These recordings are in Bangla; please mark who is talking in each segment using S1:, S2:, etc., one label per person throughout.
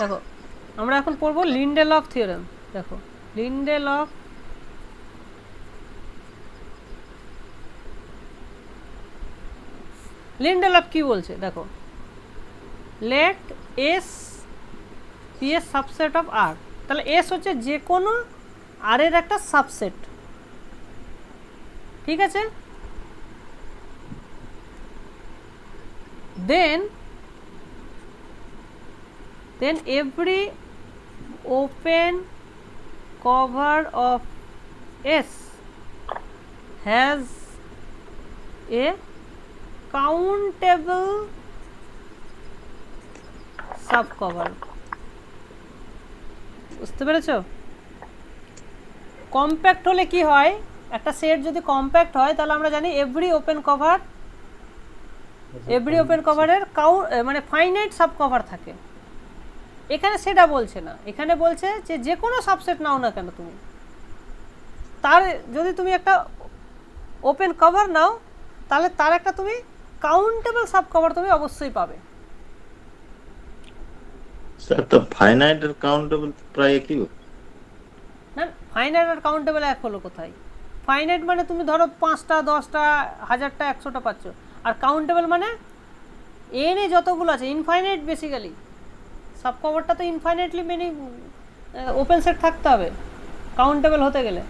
S1: দেখো আমরা এখন পড়বো লিন্ডেলফ থিওরেম। দেখো লিন্ডেলফ কি বলছে দেখো, let S be a subset of R. তাহলে এস হচ্ছে যে কোনো আর এর একটা সাবসেট, ঠিক আছে? দেন every open cover of S has a countable subcover। বুঝতে পেরেছো? কম্প্যাক্ট হলে কি হয়, একটা সেট যদি কম্প্যাক্ট হয় তাহলে আমরা জানি এভরি ওপেন কভারের মানে ফাইনাইট সাব কভার থাকে। এখানে সেটা বলছে না, এখানে বলছে যে কোনো সাবসেট নাও না কেন তুমি, তার যদি তুমি একটা ওপেন কভার নাও তাহলে তার একটা তুমি কাউন্টেবল সাব কভার তুমি অবশ্যই পাবে।
S2: স্যার তো ফাইনাইট আর কাউন্টেবল প্রায় একই।
S1: না, ফাইনাইট আর কাউন্টেবল এক হলো কোথায়? ফাইনাইট মানে তুমি ধরো 5টা 10টা 1000টা 100টা পাচ্ছ, আর কাউন্টেবল মানে এনে যতগুলো আছে ইনফাইনাইট বেসিক্যালি। সাব কভারটা তো ইনফাইনাইটলি মেনি ওপেন সেট থাকতে হবে কাউন্টেবল হতে গেলে।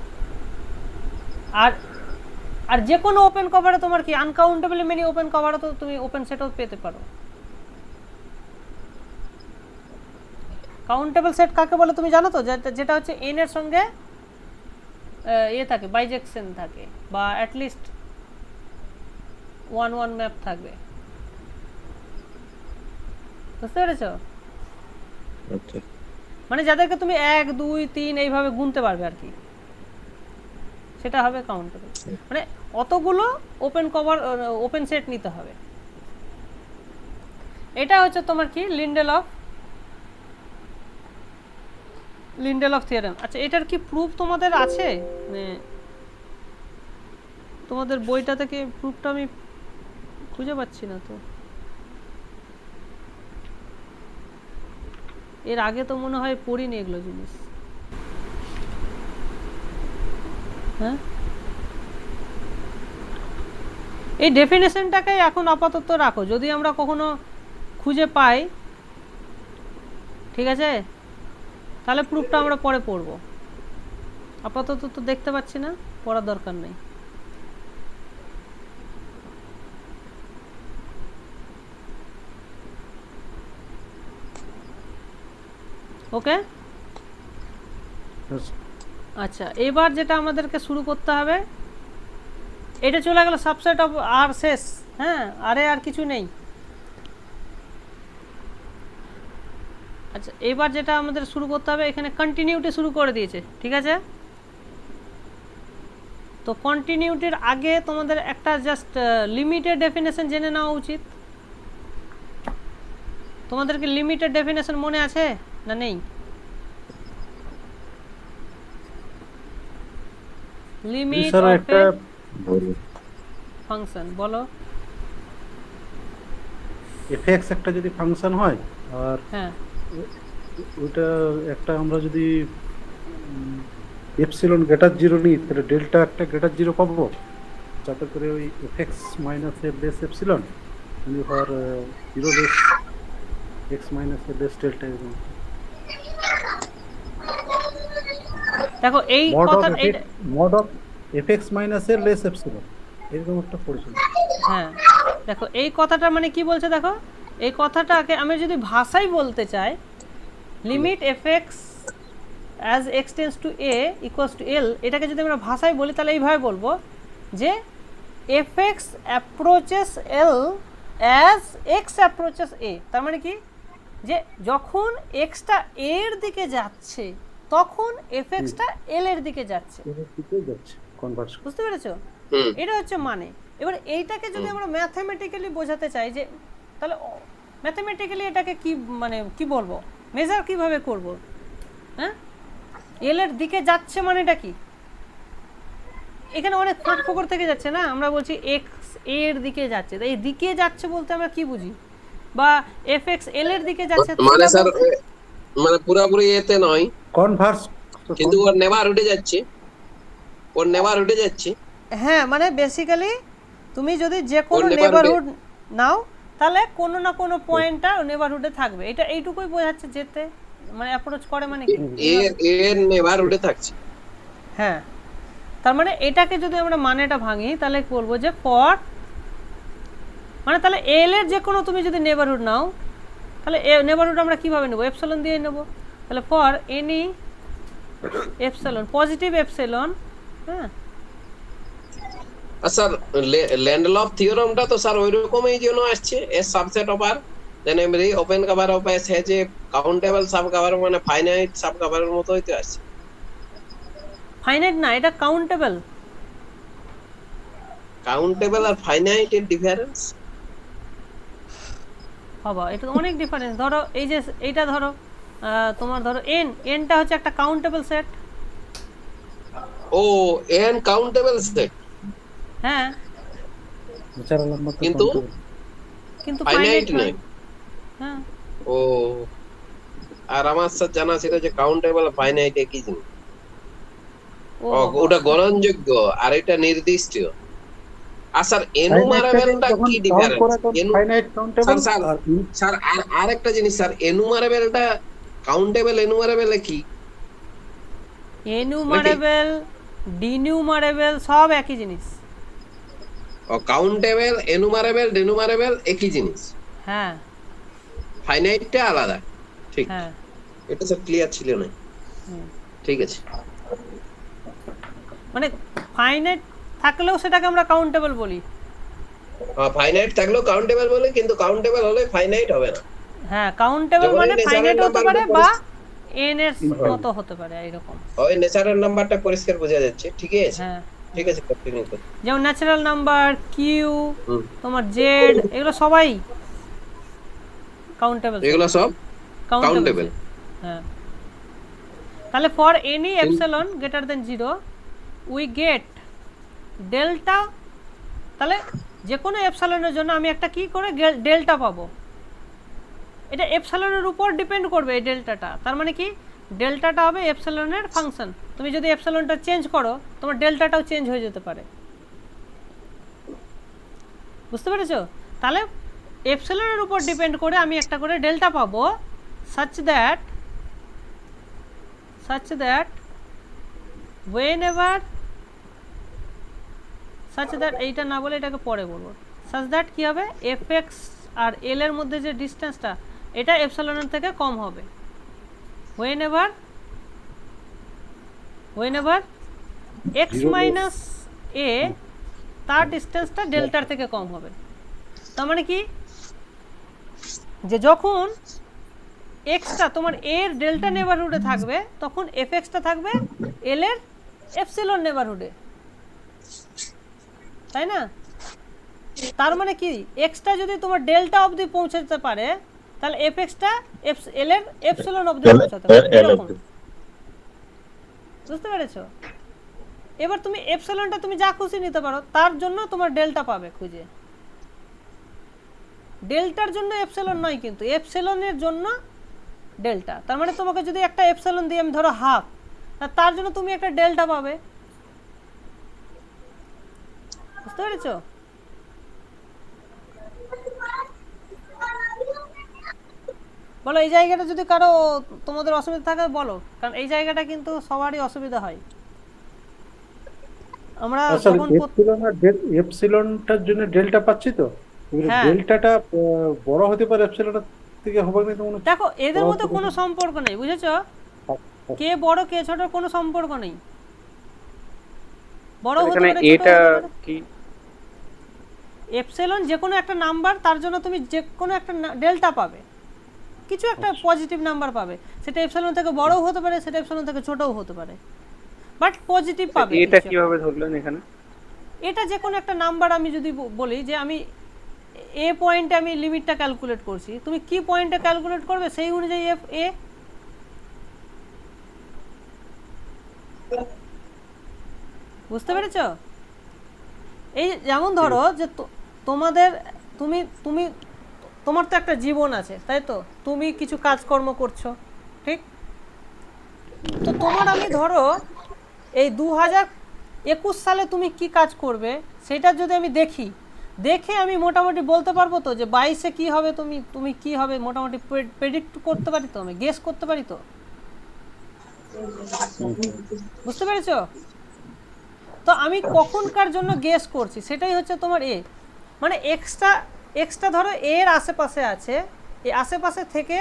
S1: আর আর যে কোনো ওপেন কভারে তোমার কি আনকাউন্টেবলি মেনি ওপেন কভারে তো তুমি ওপেন সেটও পেতে পারো। কাউন্টেবল সেট কাকে বলে তুমি জানো তো? যেটা হচ্ছে এন এর সঙ্গে থাকে, বাইজেকশন থাকে, বা অ্যাটলিস্ট 1-1 ম্যাপ থাকবে। বুঝতে পেরেছো? মানে যাদেরকে তুমি 1 2 3 এইভাবে গুনতে পারবে আর কি, সেটা হবে কাউন্টেবল। মানে অতগুলো ওপেন সেট নিতে হবে। এটা হচ্ছে তোমার কি লিন্ডেলফ থিওরেম। আচ্ছা, এটার কি প্রুফ তোমাদের আছে? মানে তোমাদের বইটা থেকে প্রুফটা আমি খুঁজে পাচ্ছি না তো। এর আগে তো মনে হয় পড়িনি এগুলো জিনিস। হ্যাঁ, এই ডেফিনেশনটাকে এখন আপাতত রাখো, যদি আমরা কখনো খুঁজে পাই, ঠিক আছে, তাহলে প্রুফটা আমরা পরে পড়ব। আপাতত তো দেখতে পাচ্ছি না, পড়ার দরকার নেই। ওকে, আচ্ছা, এবার যেটা আমাদেরকে শুরু করতে হবে, এটা চলে গেল সাবসেট অফ আর শেষ। হ্যাঁ, আরে আর কিছু নেই। আচ্ছা, এবার যেটা আমাদের শুরু করতে হবে, এখানে কন্টিনিউটি শুরু করে দিয়েছে, ঠিক আছে? তো কন্টিনিউটির আগে তোমাদের একটা জাস্ট লিমিটেড ডেফিনেশন জেনে নেওয়া উচিত। তোমাদেরকে লিমিটেড ডেফিনেশন মনে আছে না নেই? লিমিট অফ এ ফাংশন বলো।
S3: এফএক্স একটা যদি ফাংশন হয়, আর
S1: হ্যাঁ,
S3: ওইটা একটা আমরা যদি এপসিলন গ্রেটার জিরো নিই, তাহলে ডেল্টা একটা গ্রেটার জিরো পাবো, যাতে করে ওই এফএক্স মাইনাস এর less epsilon for zero less x minus এর লেস ডেল্টা।
S1: দেখো এই কথা,
S3: মড অফ এফএক্স মাইনাস এর লেস এপসিলন, এরকম একটা পড়েছিল।
S1: হ্যাঁ, দেখো এই কথাটা মানে কি বলছে দেখো, এই কথাটাকে আমি যদি ভাষায় বলতে চাই, limit F X as X tends to A equals to L, এটাকে যদি আমরা ভাষায় বলি তাহলে এইভাবে বলবো যে F X approaches L as X approaches A. তার মানে কি, যে যখন এক্সটা এর দিকে যাচ্ছে তখন এফএক্সটা এল এর দিকে যাচ্ছে। বুঝতে পেরেছো? এটা হচ্ছে মানে। এবার এইটাকে যদি আমরা ম্যাথমেটিক্যালি বোঝাতে চাই, যে তাহলে ম্যাথমেটিক্যালি এটাকে কি মানে কি বলবো, মেজার কিভাবে করব? হ্যাঁ, এল এর দিকে যাচ্ছে মানেটা কি? এখানে অনেক ফাঁক ফোকর থেকে যাচ্ছে না, আমরা বলছি এক্স এর দিকে যাচ্ছে, তাই দিকে যাচ্ছে বলতে আমরা কি বুঝি? বা এফ এক্স এল এর দিকে যাচ্ছে
S4: মানে স্যার মানে পুরোপুরি এতে নয়,
S3: কনভার্স
S4: কিন্তু ওর নেভার উঠে যাচ্ছে, ওর নেভার উঠে যাচ্ছে,
S1: হ্যাঁ মানে বেসিক্যালি তুমি যদি যে
S4: ওর
S1: কোনো
S4: নেভার উঠে
S1: নেবারহুড নাও তাহলে কোনো না কোনো পয়েন্টটা নেবারহুডে থাকবে, এটা এইটুকুই বোঝাচ্ছে যেতে মানে অ্যাপ্রোচ করে মানে কি
S4: এর এর নেভার উঠে থাকছে।
S1: হ্যাঁ তার মানে এটাকে যদি আমরা মানেটা ভাঙি তাহলে বলবো যে ফর মানে তাহলে এল এর যে কোনো তুমি যদি নেবারহুড নাও তাহলে নেবারহুড আমরা কিভাবে নেব, এপসিলন দিয়ে নেব। তাহলে for any epsilon positive epsilon, হ্যাঁ
S4: আর স্যার ল্যান্ডলফ থিওরামটা তো স্যার ওই রকমই যেন আসছে, এর subset of R then every open cover of S has a countable sub cover, মানে ফাইনাইট সাব কভারের মতোই তো আসছে।
S1: ফাইনাইট না, এটা কাউন্টেবল।
S4: কাউন্টেবল আর ফাইনাইট এর ডিফারেন্স?
S1: বাবা এটা তো অনেক ডিফারেন্স। ধরো এই যে এইটা ধরো তোমার ধরো এনটা হচ্ছে একটা কাউন্টেবল সেট।
S4: ও এন কাউন্টেবল সেট,
S1: হ্যাঁ
S3: ন্যাচারাল নাম্বার
S4: কিন্তু
S1: কিন্তু
S4: ফাইনাইট
S1: ফাইনাইট
S4: নয়।
S1: নয়। হ্যাঁ
S4: ও আর আমার স্যার জানা ছিল যে কাউন্টেবল আর ফাইনাইট একই জিনিস।
S1: ও
S4: ওটা গ্রহণযোগ্য আর এটা নির্দিষ্ট। আর স্যার এনুমারেবলটা কি ডিফারেন্স?
S3: ফাইনাইট কাউন্টেবল
S4: স্যার
S3: আর
S4: স্যার আর একটা জিনিস স্যার, এনুমারেবলটা কাউন্টেবল এনুমারেবল কি?
S1: এনুমারেবল ডিনিউমারেবল সব একই জিনিস।
S4: ও কাউন্টেবল এনুমারেবল ডিনুমারেবল একই জিনিস,
S1: হ্যাঁ
S4: ফাইনাইটটা আলাদা। ঠিক,
S1: হ্যাঁ
S4: এটা স্যার ক্লিয়ার ছিল না। ঠিক আছে,
S1: মানে ফাইনাইট থাকলেও সেটাকে আমরা কাউন্টেবল বলি।
S4: ফাইনাইট থাকলেও কাউন্টেবল বলে, কিন্তু কাউন্টেবল হলে ফাইনাইট হবে না।
S1: হ্যাঁ কাউন্টেবল
S4: যখন
S1: মানে
S4: এই natural
S1: ফাইনাইট হতে
S4: number
S1: পারে
S4: গুলো
S1: বা এন এর মতো হতে পারে এরকম।
S4: ওই ন্যাচারাল নাম্বারটা পরিষ্কার বোঝা যাচ্ছে। ঠিক আছে,
S1: হ্যাঁ
S4: ঠিক আছে, কন্টিনিউ করুন।
S1: যেমন ন্যাচারাল নাম্বার কিউ
S4: হুম।
S1: তোমার জেড এগুলো সবাই কাউন্টেবল।
S4: এগুলো সব কাউন্টেবল।
S1: হ্যাঁ তাহলে for any epsilon greater than 0 we get delta. তাহলে যে কোনো এপসিলনের জন্য আমি একটা কি করে ডেল্টা পাবো, এটা এপসিলনের উপর ডিপেন্ড করবে এই ডেল্টাটা। তার মানে কি ডেল্টাটা হবে এপসিলনের ফাংশন। তুমি যদি এপসিলনটা চেঞ্জ করো তোমার ডেল্টাটাও চেঞ্জ হয়ে যেতে পারে, বুঝতে পেরেছো? তাহলে এপসিলনের উপর ডিপেন্ড করে আমি একটা করে ডেল্টা পাবো such that whenever such that এইটা না বলে এটাকে পরে বলবো। such that কি হবে, fx আর l এর মধ্যে যে ডিসটেন্সটা এটা এপসিলনের থেকে কম হবে whenever x মাইনাস a তার ডিসটেন্সটা ডেল্টার থেকে কম হবে। তার মানে কি যে যখন এক্সটা তোমার এর ডেল্টা নেবারহুডে থাকবে তখন এফএক্সটা থাকবে এল এর এপসিলন নেবারহুডে, তাই না? তার মানে কি এক্সটা যদি তোমার ডেল্টা অবধি পৌঁছাতে পারে তাহলে এফএক্সটা এল এর এপসিলন অবধি পৌঁছাতে পারে এরকম, বুঝতে পেরেছো? এবার তুমি এপসিলনটা তুমি যা খুশি নিতে পারো, তার জন্য তোমার ডেল্টা পাবে খুঁজে। ডেল্টার জন্য এপসিলন নয়, কিন্তু এপসিলনের জন্য ডেল্টা। তার মানে তোমাকে যদি একটা এপসিলন দিয়ে আমি ধরো হাফ, তার জন্য তুমি একটা ডেল্টা পাবে, বুঝতে পেরেছো? বলো এই জায়গাটা যদি কারো তোমাদের অসুবিধা থাকে বলো, কারণ এই জায়গাটা কিন্তু সবারই অসুবিধা হয়। আমরা যখন
S3: এপসিলনটার জন্য ডেল্টা পাচ্ছি তো,
S1: হ্যাঁ।
S3: ডেল্টাটা বড় হতে পারে এপসিলনের থেকে হবে না তো মনে হচ্ছে।
S1: দেখো এদের মধ্যে কোনো সম্পর্ক নেই, বুঝেছো? কে বড় কে ছোট কোনো সম্পর্ক নেই। বড় হতে পারে ছোট হতে পারে।
S5: কি
S1: এপসিলন যে কোনো একটা নাম্বার, তার জন্য তুমি যে কোনো একটা ডেল্টা পাবে, কিছু একটা পজিটিভ নাম্বার পাবে। সেটা এপসিলন থেকে বড়ও হতে পারে, সেটা এপসিলন থেকে ছোটও হতে পারে, বাট পজিটিভ পাবে।
S5: এটা কিভাবে ধরলেন এখানে?
S1: এটা যে কোনো একটা নাম্বার আমি যদি বলি যে আমি এ পয়েন্টে আমি লিমিটটা ক্যালকুলেট করছি, তুমি কি পয়েন্টে ক্যালকুলেট করবে সেই অনুযায়ী এফ এ। বুঝতে পেরেছো? এই যেমন ধরো যে তোমাদের তুমি তোমার তো একটা জীবন আছে, তাই তো? তুমি কিছু কাজকর্ম করছো, ঠিক? তো তোমার আমি ধরো এই 2021 সালে তুমি কি কাজ করবে সেটা যদি আমি দেখে আমি মোটামুটি বলতে পারবো তো যে 22-এ কি হবে, তুমি কি হবে মোটামুটি প্রেডিক্ট করতে পারি তো, আমি গেস করতে পারি তো। বুঝতে পেরেছো? তো আমি কখনকার জন্য গেস করছি সেটাই হচ্ছে তোমার এ, মানে এক্সটা ধরো এর আশেপাশে আছে, এই আশেপাশে থেকে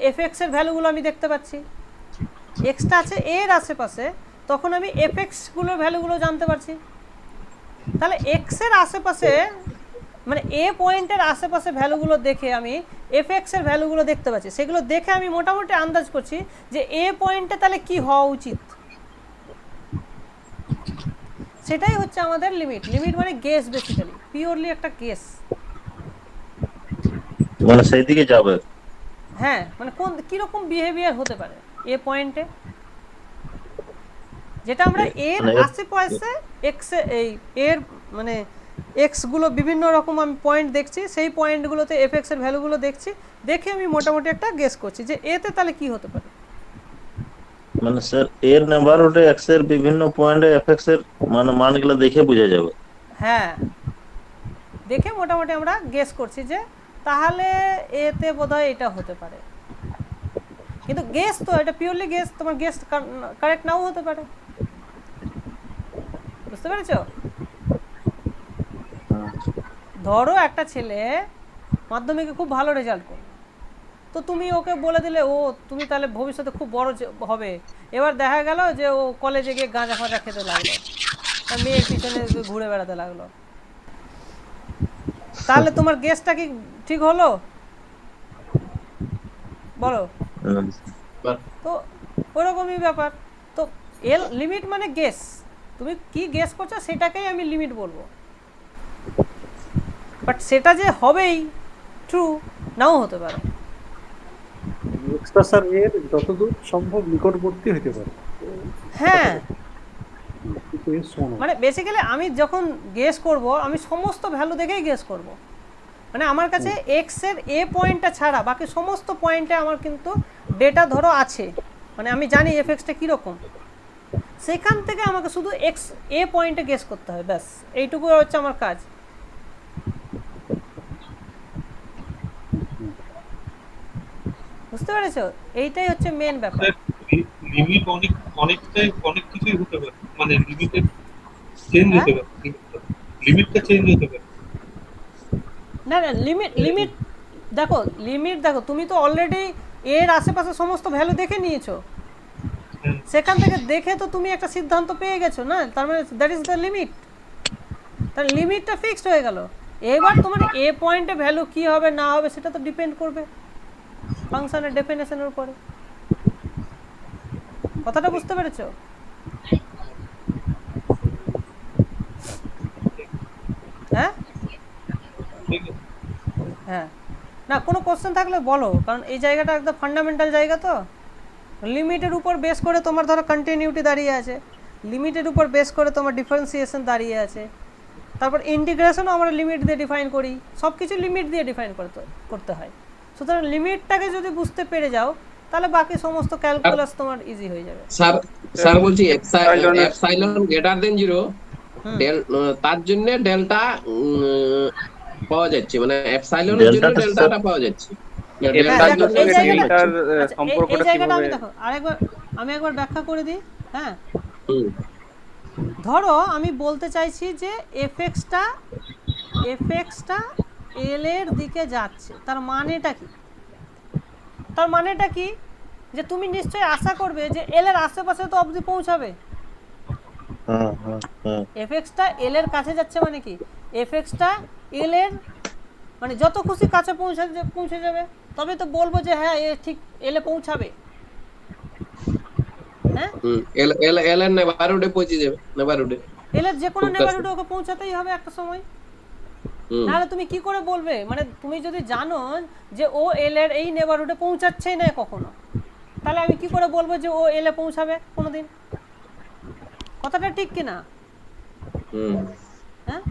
S1: এফএক্স এর ভ্যালুগুলো আমি দেখতে পাচ্ছি। এক্সটা আছে এর আশেপাশে, তখন আমি এফএক্স গুলোর ভ্যালুগুলো জানতে পারছি। তাহলে এক্স এর আশেপাশে মানে এ পয়েন্টের আশেপাশে ভ্যালুগুলো দেখে আমি এফএক্স এর ভ্যালুগুলো দেখতে পাচ্ছি, সেগুলো দেখে আমি মোটামুটি আন্দাজ করছি যে এ পয়েন্টে তাহলে কি হওয়া উচিত। সেটাই হচ্ছে আমাদের লিমিট মানে গেস, বেসিক্যালি পিওরলি একটা গেস।
S2: মানে সেই দিকে যাবে।
S1: হ্যাঁ, মানে কোন কিরকম বিহেভিয়ার হতে পারে এ পয়েন্টে, যেটা আমরা এর
S2: মানে
S1: আশেপাশে এক্স এই এর মানে এক্স গুলো বিভিন্ন রকম আমি পয়েন্ট দেখছি, সেই পয়েন্টগুলোতে এফএক্স এর ভ্যালুগুলো দেখে আমি মোটামুটি একটা গেস করছি যে এতে তাহলে কি হতে পারে।
S2: মানে স্যার এর নেবারহুডে এক্স এর বিভিন্ন পয়েন্টে এফএক্স এর মানে মানগুলো দেখে বোঝা যাবে।
S1: হ্যাঁ, দেখে মোটামুটি আমরা গেস করছি যে তাহলে এতে বোধহয় এটা হতে পারে। কিন্তু গেস তো এটা পিওরলি গেস, তোমার গেস কারেক্ট নাও হতে পারে। বুঝতে পেরেছো? ধরো একটা ছেলে মাধ্যমিকে খুব ভালো রেজাল্ট করলো, তো তুমি ওকে বলে দিলে ও তুমি তাহলে ভবিষ্যতে খুব বড় হবে। এবার দেখা গেল যে ও কলেজে গিয়ে গাঁজা ফাঁজা খেতে লাগলো, আর মেয়ের পিছনে ঘুরে বেড়াতে লাগলো, তাহলে তোমার গেসটা কি ঠিক হলো? বলো। তো ওরকমই ব্যাপার। তো এল লিমিট মানে গেস, তুমি কি গেস করছো সেটাকেই আমি লিমিট বলবো, বাট সেটা যে হবেই ট্রু নাও হতে পারে।
S3: এক্সট্রা স্যার এর যতদূর সম্ভব নিকটবর্তী হতে পারে।
S1: হ্যাঁ,
S3: কিন্তু এর সমান
S1: মানে বেসিক্যালি আমি যখন গেস করব আমি সমস্ত ভ্যালু দেখেই গেস করব। মানে আমার কাছে এক্স এর এ পয়েন্টটা ছাড়া বাকি সমস্ত পয়েন্টে আমার কিন্তু ডেটা ধরো আছে, মানে আমি জানি এফএক্সটা কীরকম, সেখান থেকে আমাকে শুধু এক্স এ পয়েন্টে গেস করতে হবে, ব্যাস এইটুকু হচ্ছে আমার কাজ। বুঝতে পেরেছো? এইটাই হচ্ছে মেন ব্যাপার।
S5: লিমিট অনেক কিছুই হতে পারে, মানে লিমিটের চেঞ্জ হতে পারে, লিমিটটা চেঞ্জ হতে পারে।
S1: না লিমিট দেখো তুমি তো অলরেডি এর আশেপাশে সমস্ত ভ্যালু দেখে নিয়েছো, সেখান থেকে দেখে তো তুমি একটা সিদ্ধান্ত পেয়ে গেছো না, তার মানে দ্যাট ইজ দ্য লিমিট। তার লিমিটটা ফিক্সড হয়ে গেল। এবার তোমার এ পয়েন্টে ভ্যালু কি হবে না হবে সেটা তো ডিপেন্ড করবে ফাংশনের ডেফিনেশনের উপরে। কথাটা বুঝতে পেরেছো? হ্যাঁ হ্যাঁ, না কোনো কোশ্চেন থাকলে বলো, কারণ এই জায়গাটা একদম ফান্ডামেন্টাল জায়গা। তো লিমিটের উপর বেস করে তোমার ধরো কন্টিনিউটি দাঁড়িয়ে আছে, লিমিটের উপর বেস করে তোমার ডিফারেন্সিয়েশন দাঁড়িয়ে আছে, তারপর ইন্টিগ্রেশনও আমরা লিমিট দিয়ে ডিফাইন করি, সব কিছু লিমিট দিয়ে ডিফাইন করতে হয়। সুতরাং লিমিটটাকে যদি বুঝতে পেরে যাও তাহলে বাকি সমস্ত ক্যালকুলাস তোমার ইজি হয়ে যাবে।
S4: স্যার বলছি এপসাইলন গ্রেটার দেন 0 তার জন্য ডেল্টা পাওয়া যাচ্ছে, মানে এপসাইলনের জন্য ডেল্টাটা পাওয়া যাচ্ছে।
S1: এই জায়গাটা আমি দেখো আমি একবার ব্যাখ্যা করে দিই। হ্যাঁ, ধরো আমি বলতে চাইছি যে এফএক্সটা এল এর দিকে যাচ্ছে, তার মানেটা কি যে তুমি নিশ্চয়ই আশা করবে যে এল এর আশেপাশে তো অবধি পৌঁছাবে। এফএক্সটা এল এর কাছে যাচ্ছে মানে কি, এফএক্সটা এল এর মানে যত খুশি কাছে পৌঁছে যাবে, তবে তো বলবো যে হ্যাঁ এ ঠিক এল এ পৌঁছাবে। হ্যাঁ,
S4: এল এর নেবারহুডে পৌঁছে যাবে, নেবারহুডে
S1: এল এর যে কোনো নেবারহুডে ওকে পৌঁছাতেই হবে একটা সময়। নাহলে তুমি কি করে বলবে, মানে তুমি যদি জানো যে ও এল এর এই নেবারহুডে পৌঁছাচ্ছেই না কখনো, তাহলে আমি কি করে বলবো যে ও এল এ পৌঁছাবে কোনোদিন? কথাটা ঠিক কিনা? হ্যাঁ,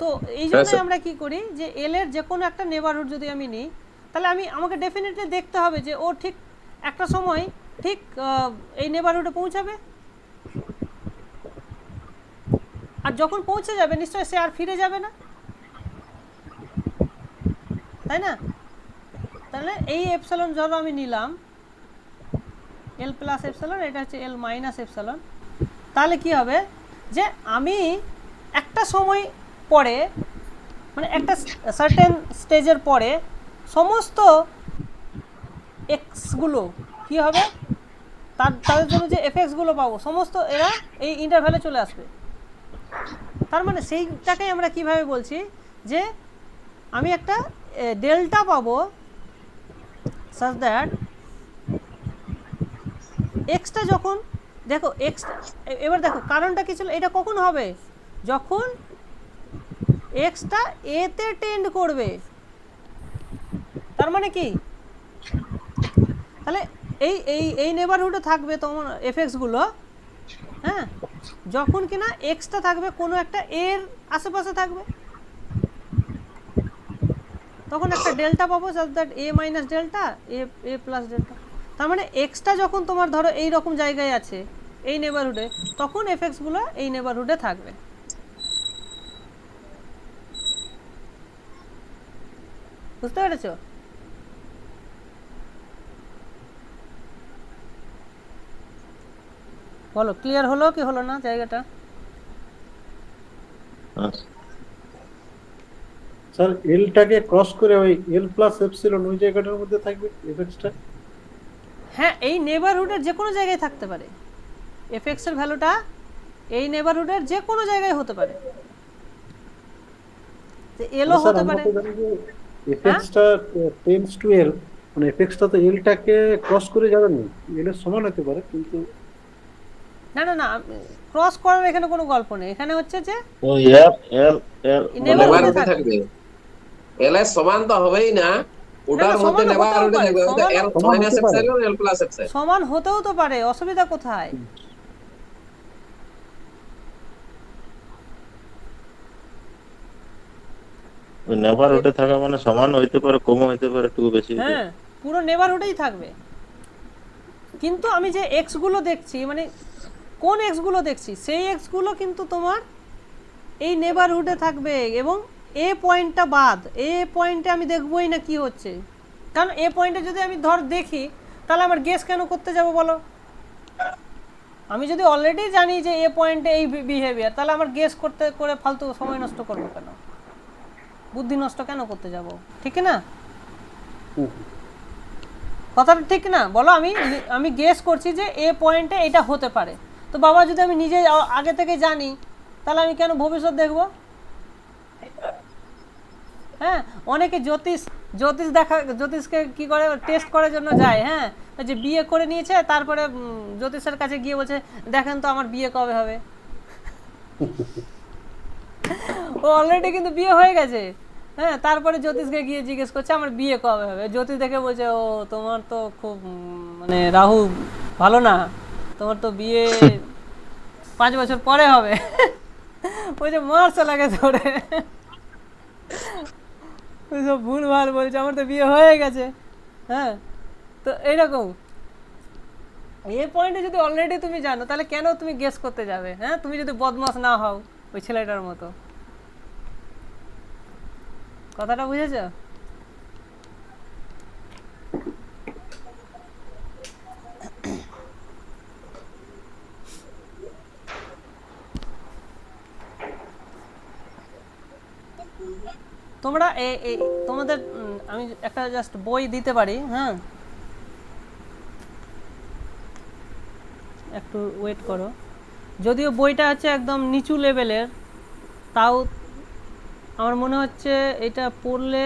S1: তো এই জন্যই আমরা কি করি যে এল এর যে কোনো একটা নেবারহুড যদি আমি নিই, তাহলে আমাকে ডেফিনেটলি দেখতে হবে যে ও ঠিক একটা সময় ঠিক এই নেবারহুডে পৌঁছাবে, আর যখন পৌঁছে যাবে নিশ্চয়ই সে আর ফিরে যাবে না, তাই না? তাহলে এই এপসালন ধরো আমি নিলাম এল প্লাস এপসালন, এটা হচ্ছে এল মাইনাস এপসালন। তাহলে কি হবে যে আমি একটা সময় পরে মানে একটা সার্টেন স্টেজের পরে সমস্ত এক্সগুলো কি হবে, তাদের জন্য যে এফএক্সগুলো পাবো সমস্ত এরা এই ইন্টারভ্যালে চলে আসবে। তার মানে সেইটাকেই আমরা কিভাবে বলছি যে আমি একটা ডেল্টা পাবো সাচ দ্যাট এক্সটা যখন দেখো এক্স, এবার দেখো কারণটা কি ছিল, এটা কখন হবে যখন এক্সটা এতে টেন্ড করবে। তার মানে কি, তাহলে এই এই এই নেবারহুডে থাকবে তোমার এফএক্সগুলো, হ্যাঁ, যখন কিনা এক্সটা থাকবে কোনো একটা এর আশেপাশে থাকবে, তখন একটা ডেল্টা পাবো such that a minus delta A plus delta. তার মানে এক্সটা যখন তোমার ধরো এই রকম জায়গায় আছে এই নেবারহুডে, তখন এফএক্সগুলো এই নেবারহুডে থাকবে। বুঝতে পেরেছো? বলো ক্লিয়ার হলো কি হলো না জায়গাটা?
S2: আচ্ছা।
S3: স্যার এলটাকে ক্রস করে ওই এল প্লাস এপসিলন ওই জায়গাটার মধ্যে থাকবে এফএক্সটা?
S1: হ্যাঁ, এই নেবারহুডের যে কোনো জায়গায় থাকতে পারে, এফএক্স এর ভ্যালুটা এই নেবারহুডের যে কোনো জায়গায় হতে পারে, যে এলও হতে পারে।
S3: এফএক্সটা টেন্ডস টু এল, মানে এফএক্সটা তো এলটাকে ক্রস করে যাবে না, এল এর সমান হতে পারে কিন্তু
S1: না না না, ক্রস করার এখানে কোনো গল্প নেই, এখানে হচ্ছে যে
S2: ও এল এল এল
S1: নেবারহুডে
S4: নেবারহুডে থাকবে। এল এর সমান তো হবেই না, ওটার
S1: না,
S4: মধ্যে
S1: সমান
S4: নেবারহুডে
S1: হতেও
S4: থাকবে,
S1: পারে,
S4: ওটা এল
S3: সমান
S4: মাইনাস
S3: হতে পারে।
S4: এপসাইলন এল প্লাস এপসাইলন।
S1: সমান হতেও তো পারে, অসুবিধা কোথায়?
S2: ওই নেভারহুডে থাকা মানে সমান হইতে পারে, কম হইতে পারে, একটু বেশি হইতে
S1: হ্যাঁ, পুরো নেবারহুডেই থাকবে। কিন্তু আমি যে এক্স গুলো দেখছি, মানে কোন এক্স গুলো দেখছি, সেই এক্স গুলো কিন্তু তোমার এই নেবারহুডে থাকবে, এবং এ পয়েন্টটা বাদ, এ পয়েন্টে আমি দেখবই না কি হচ্ছে, কারণ এ পয়েন্টে যদি আমি ধর দেখি তাহলে আমার গেস কেন করতে যাব বলো? আমি যদি অলরেডি জানি যে এ পয়েন্টে এই বিহেভিয়ার, তাহলে আমার গেস করতে করে ফালতু সময় নষ্ট করবো কেন, বুদ্ধি নষ্ট কেন করতে যাব? ঠিক না কথাটা? ঠিক না বলো? আমি গেস করছি যে এ পয়েন্টে এটা হতে পারে, তো বাবা যদি আমি নিজে আগে থেকে জানি তাহলে আমি কেন ভবিষ্যৎ দেখব? হ্যাঁ, অনেকে জ্যোতিষকে কি করে টেস্ট করার জন্য যায়, হ্যাঁ, যে বিয়ে করে নিয়েছে, তারপরে জ্যোতিষের কাছে গিয়ে বলছে দেখেন তো আমার বিয়ে কবে হবে। ও অলরেডি কিন্তু বিয়ে হয়ে গেছে, হ্যাঁ, তারপরে জ্যোতিষকে গিয়ে জিজ্ঞেস করছে আমার বিয়ে কবে হবে। জ্যোতিষ দেখে বলছে ও তোমার তো খুব মানে রাহু ভালো না, তোমার তো বিয়ে 5 বছর পরে হবে। ওই যে মার্চ লাগে ধরে ওইসব ভুলভাল বলছে, আমার তো বিয়ে হয়ে গেছে। হ্যাঁ, তো এইরকম এই পয়েন্টে যদি অলরেডি তুমি জানো, তাহলে কেন তুমি গেস করতে যাবে? হ্যাঁ, তুমি যদি বদমাশ না হও ওই ছেলেটার মতো। কথাটা বুঝেছো? তোমরা তোমাদের আমি একটা জাস্ট বই দিতে পারি, হ্যাঁ, একটু ওয়েট করো। যদিও বইটা হচ্ছে একদম নিচু লেভেলের, তাও আমার মনে হচ্ছে এটা পড়লে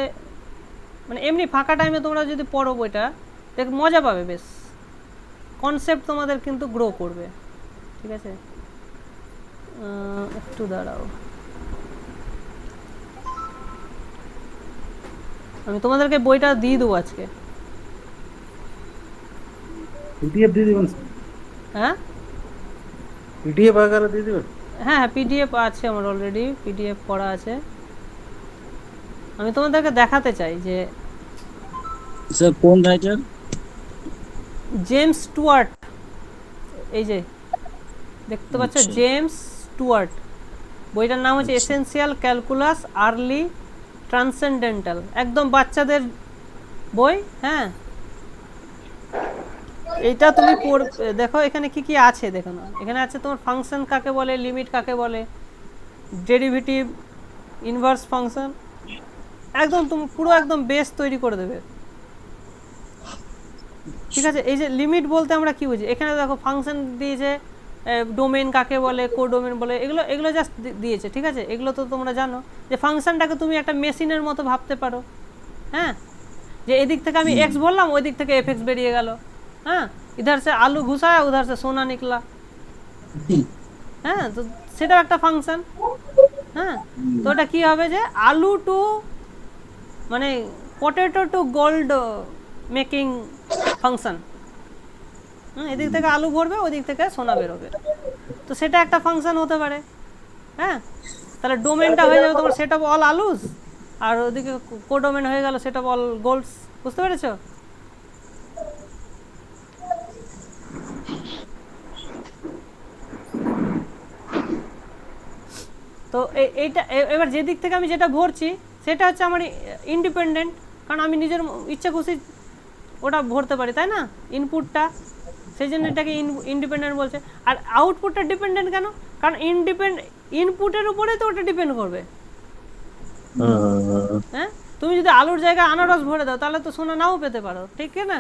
S1: মানে এমনি ফাঁকা টাইমে তোমরা যদি পড়ো বইটা, দেখ মজা পাবে, বেশ কনসেপ্ট তোমাদের কিন্তু গ্রো করবে। ঠিক আছে, একটু দাঁড়াও, আমি তোমাদেরকে বইটা দিয়ে দেবো আজকে।
S3: পিডিএফ দিয়ে দিবেন?
S1: হ্যাঁ
S3: পিডিএফ আকারে দিয়ে দিবেন?
S1: হ্যাঁ, পিডিএফ আছে আমার, অলরেডি পিডিএফ করা আছে। আমি তোমাদেরকে দেখাতে চাই যে
S6: স্যার কোন রাইটার?
S1: জেমস স্টুয়ার্ট, এই যে দেখতে পাচ্ছ
S6: আচ্ছা।
S1: জেমস স্টুয়ার্ট, বইটার নাম হচ্ছে এসেনশিয়াল ক্যালকুলাস আর্লি ট্রান্সেন্ডেন্টাল, একদম বাচ্চাদের বই। হ্যাঁ, এইটা তুমি দেখো এখানে কি কি আছে, দেখো না, এখানে আছে তোমার ফাংশন কাকে বলে, লিমিট কাকে বলে, ডেরিভেটিভ, ইনভার্স ফাংশন, একদম তুমি পুরো একদম বেস তৈরি করে দেবে। ঠিক আছে, এই যে লিমিট বলতে আমরা কি বুঝি, এখানে দেখো ফাংশন দিয়েছে, ডোমেন কাকে বলে, কোডোমেন বলে, এগুলো এগুলো জাস্ট দিয়েছে। ঠিক আছে, এগুলো তো তোমরা জানো যে ফাংশনটাকে তুমি একটা মেশিনের মতো ভাবতে পারো। হ্যাঁ, যে এদিক থেকে আমি এক্স বললাম, ওই দিক থেকে এফএক্স বেরিয়ে গেল। হ্যাঁ, ইধার সে আলু ঘুষায়া উধার সে সোনা নিকলা। হ্যাঁ, তো সেটা একটা ফাংশন। হ্যাঁ, তো এটা কি হবে যে আলু টু মানে potato two gold making function. এদিক থেকে আলু ভরবে, ওই দিক থেকে সোনা বেরোবে, তো সেটা একটা ফাংশন হতে পারে। হ্যাঁ, তাহলে ডোমেনটা হয়ে যাবে তোমার সেট অফ অল আলুস, আর ওদিকে কোডোমেন হয়ে গেল সেট অফ অল গোল্ডস। বুঝতে পেরেছো? তো এইটা এবার যে দিক থেকে আমি যেটা ভরছি সেটা হচ্ছে আমার ইন্ডিপেন্ডেন্ট, কারণ আমি নিজের ইচ্ছা খুশি ওটা ভরতে পারি, তাই না, ইনপুটটা, সেই জন্য এটাকে ইন্ডিপেন্ডেন্ট বলছে। আর আউটপুটটা ডিপেন্ডেন্ট কেন? কারণ ইনপুটের উপরে তো ওটা ডিপেন্ড করবে। হ্যাঁ, তুমি যদি আলুর জায়গায় আনারস ভরে দাও তাহলে তো সোনা নাও পেতে পারো, ঠিক না?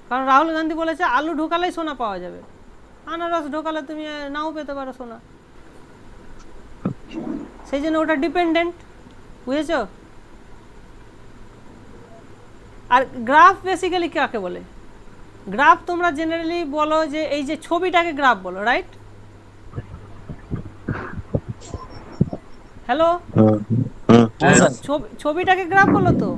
S1: কারণ রাহুল গান্ধী বলেছে আলু ঢোকালেই সোনা পাওয়া যাবে, আনারস ঢোকালে তুমি নাও পেতে পারো সোনা, সেই জন্য ওটা ডিপেন্ডেন্ট। বুঝেছো? আর গ্রাফ বেসিক্যালি কাকে বলে? গ্রাফ তোমরা জেনারেলি বলো যে এই যে ছবিটাকে গ্রাফ বলো, রাইট? হ্যালো, ছবিটাকে গ্রাফ বলো তো।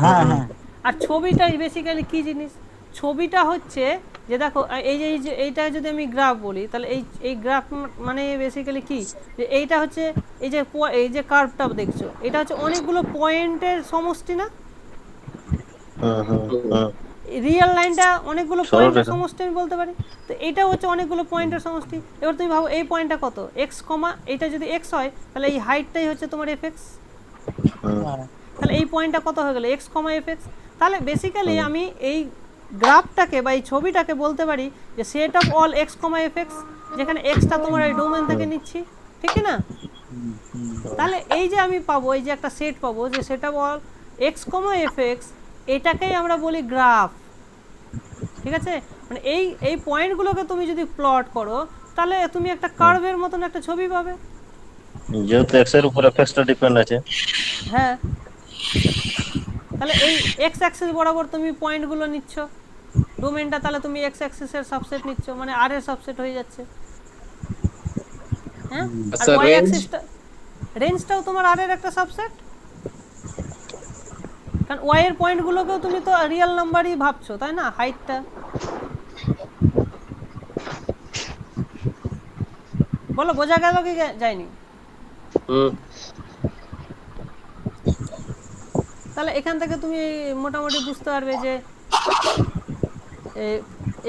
S6: হ্যাঁ হ্যাঁ।
S1: আর ছবিটা বেসিক্যালি কি জিনিস? ছবিটা হচ্ছে যে দেখো এই যে এইটা যদি আমি গ্রাফ বলি তাহলে এই গ্রাফ মানে বেসিক্যালি কি, যে এইটা হচ্ছে এই যে কার্ভটা দেখছো, এটা হচ্ছে অনেকগুলো পয়েন্টের সমষ্টি না? রিয়েল লাইনটা অনেকগুলো পয়েন্টের সমষ্টি আমি বলতে পারি, তো এটা হচ্ছে অনেকগুলো পয়েন্টের সমষ্টি। এবার তুমি ভাবো এই পয়েন্টটা কত, এক্স কমা, এটা যদি এক্স হয় তাহলে এই হাইটটাই হচ্ছে তোমার এফএক্স, তাহলে এই পয়েন্টটা কত হয়ে গেল, এক্স কমা এফএক্স। তাহলে বেসিক্যালি আমি এই গ্রাফটাকে বা এই ছবিটাকে বলতে পারি যে set of all x comma FX, যেখানে এক্সটা তোমার এই ডোমেন থেকে নিচ্ছি, ঠিক না? তাহলে এই যে আমি পাবো, এই যে একটা সেট পাবো যে set of all x comma FX, এটাকেই আমরা বলি গ্রাফ। ঠিক আছে, মানে এই পয়েন্টগুলোকে তুমি যদি প্লট করো তাহলে তুমি একটা কার্ভের মতন একটা ছবি পাবে,
S2: যেহেতু এক্স এর উপর এফএক্সটা ডিপেন্ড আছে।
S1: হ্যাঁ, তাহলে এই এক্স অ্যাক্সিস বরাবর তুমি পয়েন্টগুলো নিচ্ছ, ডোমেনটা তাহলে তুমি এক্স অ্যাক্সিসের সাবসেট নিচ্ছ, মানে আর এর সাবসেট হয়ে যাচ্ছে। হ্যাঁ, আর ওয়াই অ্যাক্সিসটা, রেঞ্জটাও তোমার আর এর একটা সাবসেট, কারণ ওয়াই এর পয়েন্টগুলোকেও তুমি তো রিয়েল নাম্বারই ভাবছো, তাই না? হাইটটা বলো, বোঝা গেল কি যায়নি? তাহলে এখান থেকে তুমি মোটামুটি বুঝতে পারবে যে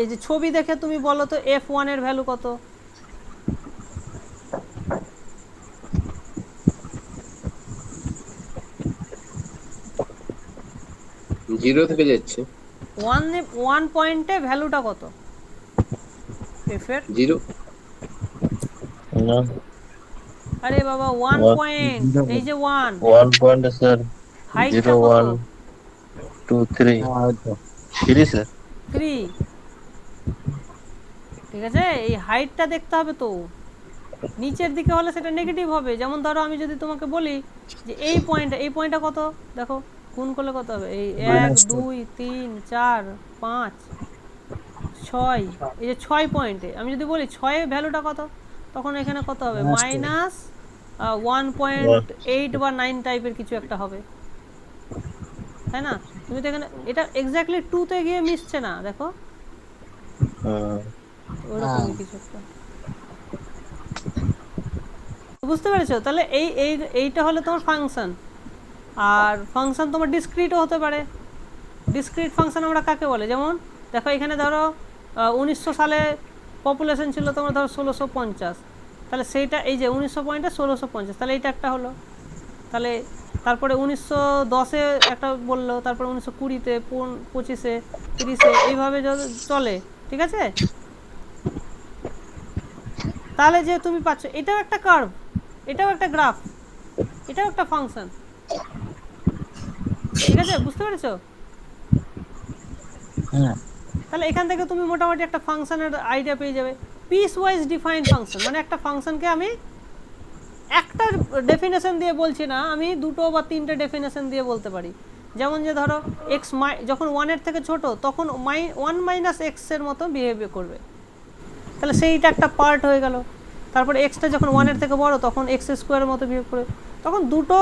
S1: এই যে ছবি দেখে তুমি বলো তো f1 এর ভ্যালু কত?
S4: জিরো থেকে যাচ্ছে
S1: 1 পয়েন্টে ভ্যালুটা কত f এর?
S4: জিরো।
S2: না,
S1: আরে বাবা 1 পয়েন্ট, এই যে 1
S2: পয়েন্ট স্যার,
S1: হাইটটা
S2: 0
S1: কত?
S2: 1 2 3 3 স্যার।
S1: 3। ঠিক আছে, এই হাইটটা দেখতে হবে তো, নিচের দিকে হলে সেটা নেগেটিভ হবে। যেমন ধরো আমি যদি তোমাকে বলি যে এই পয়েন্টটা কত, দেখো গুণ করলে কত হবে, এই 1 2 3 4 5 6, এই যে 6 পয়েন্টে আমি যদি বলি 6 এর ভ্যালুটা কত, তখন এখানে কত হবে, মাইনাস 1.8 বা 9 টাইপের কিছু একটা হবে, তাই না? তুমি তো এখানে এটা এক্স্যাক্টলি 2 তে গিয়ে মিশছে না, দেখো ওরকমই কিছু একটা। বুঝতে পেরেছো? তাহলে এইটা হলো তোমার ফাংশন। আর ফাংশন তোমার ডিসক্রিটও হতে পারে। ডিসক্রিট ফাংশন আমরা কাকে বলে, যেমন দেখো এখানে ধরো 1900 সালে পপুলেশন ছিল তোমার ধরো 1650, তাহলে সেইটা এই যে 1900 পয়েন্টে 1650, তাহলে এইটা একটা হলো। তাহলে তারপরে 1910-এ একটা বললো, তারপরে 1920-তে, 25-এ, 30-এ, এইভাবে চলে, ঠিক আছে। তাহলে যে তুমি পাচ্ছ এটাও একটা কার্ভ, এটাও একটা গ্রাফ, এটাও একটা ফাংশন, ঠিক আছে, বুঝতে পেরেছো?
S6: হ্যাঁ
S1: তাহলে এখান থেকে তুমি মোটামুটি একটা ফাংশনের আইডিয়া পেয়ে যাবে। পিস ওয়াইজ ডিফাইন্ড ফাংশন মানে একটা ফাংশনকে আমি একটা ডেফিনেশন দিয়ে বলছি না, আমি দুটো বা তিনটে ডেফিনেশন দিয়ে বলতে পারি। যেমন যে ধরো এক্স যখন 1-এর থেকে ছোট তখন 1 মাইনাস এক্সের মতো বিহেভ করবে, তাহলে সেইটা একটা পার্ট হয়ে গেল। তারপরে এক্সটা যখন 1-এর থেকে বড় তখন এক্স স্কোয়ারের মতো বিহেভ করবে। তখন দুটো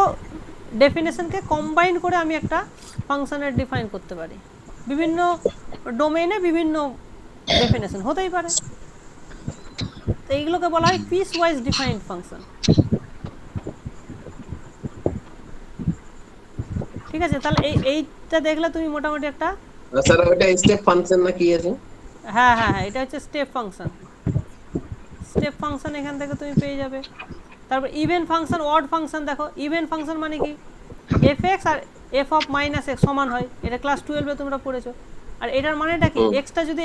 S1: ডেফিনেশনকে কম্বাইন করে আমি একটা ফাংশনের ডিফাইন করতে পারি। বিভিন্ন ডোমেইনে বিভিন্ন ডেফিনেশন হতেই পারে, তো এইগুলোকে বলা হয় পিস ওয়াইজ ডিফাইন্ড ফাংশন, ঠিক আছে। তাহলে এইটা দেখলে তুমি মোটামুটি একটা,
S4: স্যার ওটা স্টেপ ফাংশন না কি আছে?
S1: হ্যাঁ হ্যাঁ হ্যাঁ, এটা হচ্ছে স্টেপ ফাংশন। স্টেপ ফাংশন এখান থেকে তুমি পেয়ে যাবে। তারপর ইভেন ফাংশন, অড ফাংশন। দেখো ইভেন ফাংশন মানে কি, এফ এক্স আর এফ অফ মাইনাস এক্স সমান হয়, এটা ক্লাস 12-এ তোমরা পড়েছো। আর এটার মানেটা কি, এক্সটা যদি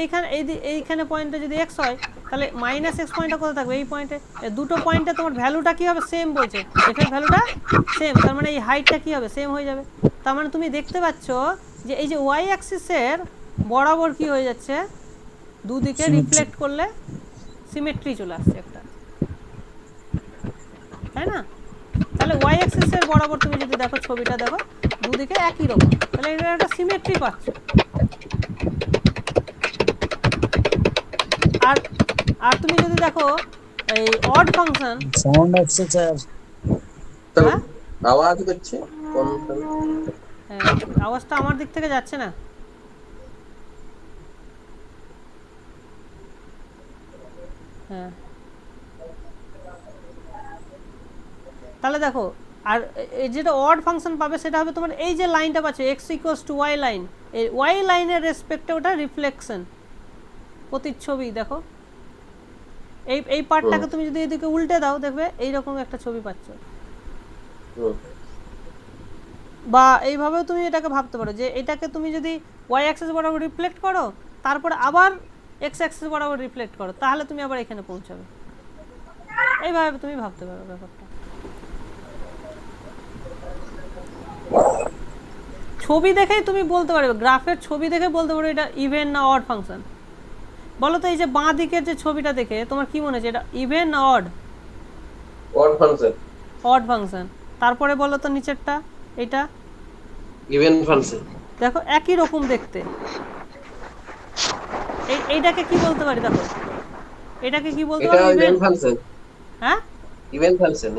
S1: এইখানে পয়েন্টে যদি এক্স হয়, তাহলে মাইনাস এক্স পয়েন্টটা কোথায় থাকবে, এই পয়েন্টে। দুটো পয়েন্টে তোমার ভ্যালুটা কি হবে, সেম বলছে, এফ এর ভ্যালুটা সেম, তার মানে এই হাইটটা কি হবে, সেম হয়ে যাবে। তার মানে তুমি দেখতে পাচ্ছ যে এই যে ওয়াই অ্যাক্সিসের বরাবর কি হয়ে যাচ্ছে, দুদিকে রিফ্লেক্ট করলে সিমেট্রি চলে আসছে একটা, তাই না? তাহলে ওয়াই অ্যাক্সিসের বরাবর তুমি যদি দেখো ছবিটা দেখো, দুদিকে একই রকম, তাহলে এটা একটা সিমেট্রি পাচ্ছ। আর আর তুমি যদি দেখো এই অড ফাংশন,
S6: সাউন্ড আসছে স্যার।
S1: হ্যাঁ
S4: আওয়াজ করছে কোন?
S1: হ্যাঁ, আওয়াজটা আমার দিক থেকে যাচ্ছে না। হ্যাঁ, তাহলে দেখো, আর এই যেটা অড ফাংশন পাবে সেটা হবে তোমার এই যে লাইনটা পাচ্ছ X equals to Y line, এই ওয়াই লাইনের রেসপেক্টে ওটা রিফ্লেকশন, প্রতিচ্ছবি। দেখো এই পার্টটাকে তুমি যদি এদিকে উল্টে দাও, দেখবে এইরকম একটা ছবি পাচ্ছ। বা এইভাবেও তুমি এটাকে ভাবতে পারো যে এটাকে তুমি যদি ওয়াই অ্যাক্সিস বরাবর রিফ্লেক্ট করো, তারপর আবার এক্স অ্যাক্সিস বরাবর রিফ্লেক্ট করো, তাহলে তুমি আবার এখানে পৌঁছাবে। এইভাবে তুমি ভাবতে পারো ব্যাপারটা। ছবি দেখেই তুমি বলতে পারবে, গ্রাফের ছবি দেখে বলতে পারো এটা ইভেন না অড ফাংশন। বলো তো এই যে বাঁ দিকের যে ছবিটা দেখে তোমার কি মনে হচ্ছে, এটা ইভেন না odd?
S4: Odd function.
S1: Odd function. তারপরে বলো তো নিচেরটা, এটা
S4: ইভেন ফাংশন।
S1: দেখো একই রকম দেখতে, এইটাকে কি বলতে পারি, দেখো এটাকে কি বলতে পারি,
S4: ইভেন ফাংশন।
S1: হ্যাঁ
S4: ইভেন ফাংশন।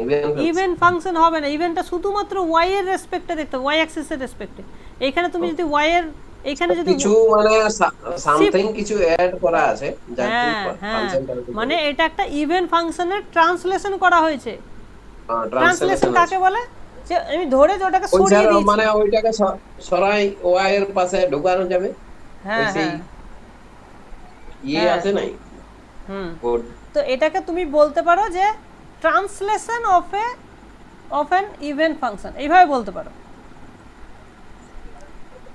S1: ইভেন ফাংশন হবে না, ইভেনটা শুধুমাত্র ওয়াই এর রেসপেক্টে দেখতে, ওয়াই অ্যাক্সিসের রেসপেক্টে। এইখানে তুমি যদি ওয়াই এর এইখানে যদি
S4: কিছু মানে সামথিং কিছু অ্যাড করা আছে,
S1: হ্যাঁ হ্যাঁ, মানে এটা একটা ইভেন ফাংশনের ট্রান্সলেশন করা হয়েছে। ট্রান্সলেশন কাকে বলে, যে আমি ধরে যে ওটাকে সরিয়ে দিয়েছি,
S4: মানে ওইটাকে সরাই ওয়াই এর পাশে ঢোকানো যাবে।
S1: হ্যাঁ হ্যাঁ
S4: ইয়ে আছে নাই।
S1: তো এটাকে তুমি বলতে পারো যে translation of an even function, এইভাবে বলতে পারো,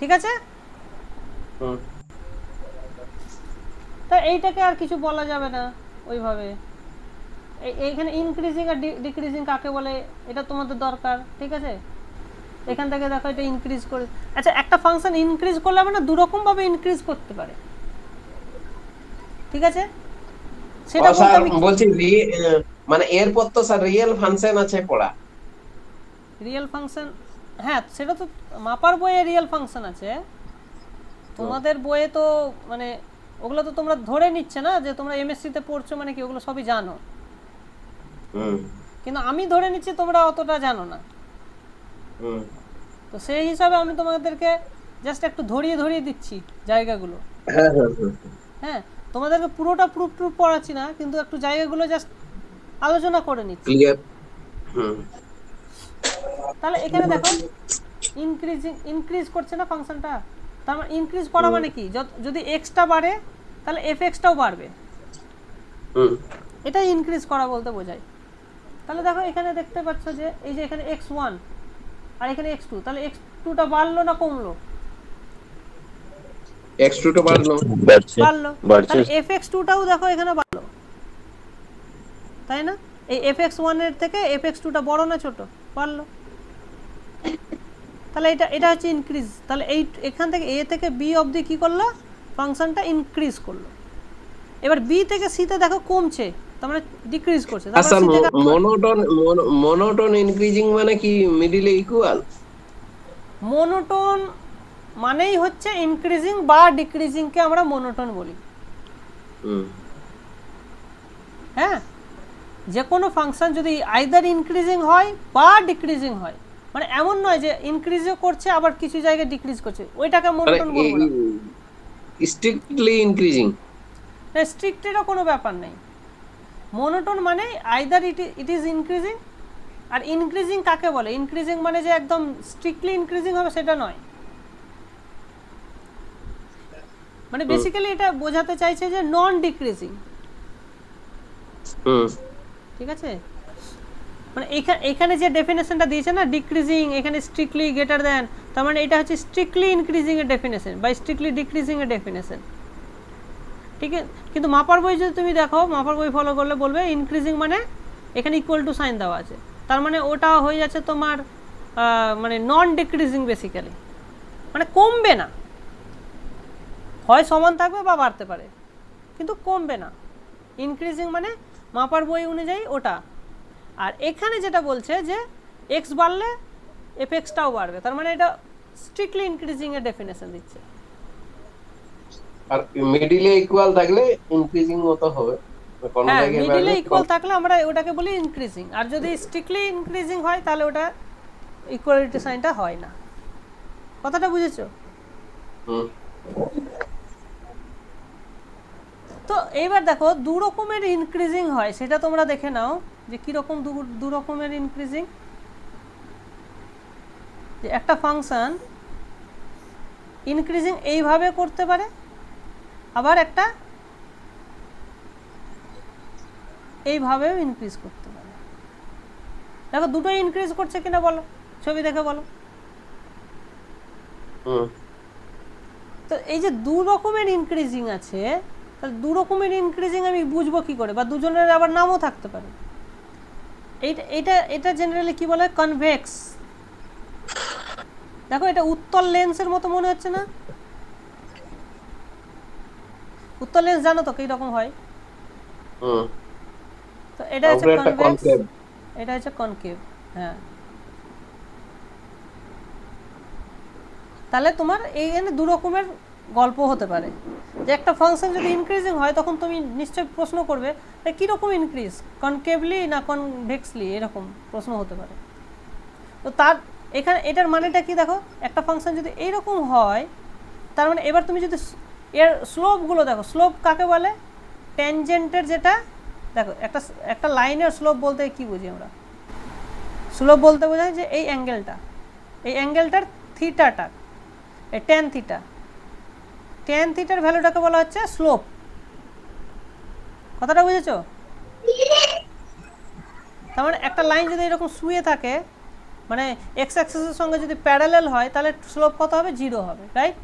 S1: ঠিক আছে। তা এইটাকে আর কিছু বলা যাবে না ওইভাবে। এইখানে ইনক্রিজিং আর ডিক্রিজিং কাকে বলে এটা তোমাদের দরকার, ঠিক আছে। এখান থেকে দেখো এটা ইনক্রিজ করে, আচ্ছা একটা ফাংশন ইনক্রিজ করলে হবে না, দুরকম ভাবে ইনক্রিজ করতে পারে, ঠিক আছে। সেটা
S4: বলছি মানে এরপর তো স্যার রিয়েল ফাংশন আছে পড়া।
S1: রিয়েল ফাংশন, হ্যাঁ সেটা তো মাপার বইয়ে রিয়েল ফাংশন আছে, তোমাদের বইয়ে তো মানে ওগুলো তো তোমরা ধরে নিচ্ছে না যে তোমরা এমএসসি তে পড়ছো মানে কি ওগুলো সবই জানো, কিন্তু আমি ধরে নিচ্ছি তোমরা অতটা জানো না। তো সেই হিসাবে আমি তোমাদেরকে জাস্ট একটু ধরিয়ে ধরিয়ে দিচ্ছি জায়গাগুলো। হ্যাঁ, তোমাদেরকে পুরোটা প্রুফ পড়াচ্ছি না, কিন্তু একটু জায়গাগুলো জাস্ট আলোচনা করে নিচ্ছি।
S4: ক্লিয়ার।
S1: তাহলে এখানে দেখো ইনক্রিজ করছে না ফাংশনটা। তার মানে ইনক্রিজ করা মানে কি, যদি এক্সটা বাড়ে তাহলে এফএক্সটাও বাড়বে, এটাই ইনক্রিজ করা বলতে বোঝায়। তাহলে দেখো এখানে দেখতে পাচ্ছ যে এই যে এখানে x1 আর এখানে x2, তাহলে x2টা বাড়লো না কমলো?
S4: x2 টা বাড়লো,
S1: বাড়লো। তাহলে fx2টাও দেখো এখানে বাড়লো, তাই না? এই fx1 এর থেকে fx2টা বড় না ছোট? বাড়লো। তাহলে এটা হচ্ছে ইনক্রিজ। তাহলে এখান থেকে a থেকে b অবধি কি করলো, ফাংশনটা ইনক্রিজ করলো। এবার b থেকে c তে দেখো কমছে, তার মানে ডিক্রিজ করছে।
S4: আচ্ছা, মনোটোন ইনক্রিজিং মানে কি মিডলে ইকুয়াল?
S1: মনোটোন মানেই হচ্ছে ইনক্রিজিং বা ডিক্রিজিং কে আমরা মনোটোন বলি। হ্যাঁ, যে কোনো ফাংশন যদি আইদার ইনক্রিজিং হয় বা ডিক্রিজিং হয়, মানে এমন নয় যে ইনক্রিজও করছে আবার কিছু জায়গায় ডিক্রিজ করছে, ওইটাকে মনোটোন বলবো না।
S4: স্ট্রিক্টলি ইনক্রিজিং,
S1: না, স্ট্রিক্টেরও কোনো ব্যাপার নেই। মনোটোন মানে either it is increasing, R increasing কাকে বলে? ইনক্রিজিং মানে যে একদম স্ট্রিক্টলি ইনক্রিজিং হবে সেটা নয়, মানে বেসিক্যালি এটা বোঝাতে চাইছে যে নন ডিক্রিজিং। ঠিক আছে, মানে এখানে যে ডেফিনেশনটা দিয়েছে না ডিক্রিজিং, এখানে স্ট্রিক্টলি গ্রেটার দ্যান, তার মানে এটা হচ্ছে স্ট্রিক্টলি ইনক্রিজিং এর ডেফিনেশন বা স্ট্রিক্টলি ডিক্রিজিং এর ডেফিনেশন। ঠিক আছে, কিন্তু মাপার বই যদি তুমি দেখো, মাপার বই ফলো করলে বলবে ইনক্রিজিং মানে এখানে ইকুয়াল টু সাইন দেওয়া আছে, তার মানে ওটা হয়ে যাচ্ছে তোমার মানে নন ডিক্রিজিং বেসিক্যালি, মানে কমবে না, হয় সমান থাকবে বা বাড়তে পারে কিন্তু কমবে না। ইনক্রিজিং মানে মাপার বই অনুযায়ী ওটা। আর এখানে যেটা বলছে যে এক্স বাড়লে এফএক্সটাও বাড়বে, তার মানে এটা স্ট্রিক্টলি ইনক্রিজিং এর ডেফিনেশন দিচ্ছে।
S4: আর মিডলে ইকুয়াল থাকলে ইনক্রিজিং মতো হবে, কোন
S1: হ্যাঁ,
S4: জায়গায়
S1: মিডলে ইকুয়াল থাকলে আমরা ওটাকে বলি ইনক্রিজিং, আর যদি স্ট্রিক্টলি ইনক্রিজিং হয় তাহলে ওটা ইকুয়ালিটি সাইনটা হয় না। কথাটা বুঝেছো? তো এইবার দেখো দু রকমের ইনক্রিজিং হয়, সেটা তোমরা দেখে নাও যে কিরকম দু রকমের ইনক্রিজিং। যে একটা ফাংশন ইনক্রিজিং এইভাবে করতে পারে, আবার একটা এইভাবেও ইনক্রিজ করতে পারে। দেখো দুটোই ইনক্রিজ করছে কিনা বলো, ছবি দেখে বলো। তো এই যে দু রকমের ইনক্রিজিং আছে, তাহলে দু রকমের ইনক্রিজিং আমি বুঝবো কি করে, বা দুজনের আবার নামও থাকতে পারে। এটা জেনারেলি কি বলে, কনভেক্স। দেখো এটা উত্তল লেন্সের মতো মনে হচ্ছে না? উত্তল লেন্স জানো তো কি রকম হয়? তো এটা হচ্ছে কনভেক্স, এটা হচ্ছে কনকেভ। হ্যাঁ, তাহলে তোমার এইখানে দু রকমের গল্প হতে পারে। যে একটা ফাংশন যদি ইনক্রিজিং হয় তখন তুমি নিশ্চয়ই প্রশ্ন করবে কীরকম ইনক্রিজ, কনকেভলি না কনভেক্সলি, এরকম প্রশ্ন হতে পারে। তো তার এখানে এটার মানেটা কি দেখো, একটা ফাংশন যদি এইরকম হয় তার মানে এবার তুমি যদি এর স্লোপগুলো দেখো, স্লোপ কাকে বলে? ট্যানজেন্টের যেটা, দেখো একটা লাইনের স্লোপ বলতে কি বুঝি আমরা? স্লোপ বলতে বোঝায় যে এই অ্যাঙ্গেলটার থিটাটা, এই ট্যান থিটার ভ্যালুটাকে বলা হচ্ছে স্লোপ। কথাটা বুঝেছো? তার মানে একটা লাইন যদি এরকম শুয়ে থাকে, মানে এক্স অ্যাক্সিসের সঙ্গে যদি প্যারালাল হয় তাহলে স্লোপ কত হবে? 0 হবে, রাইট?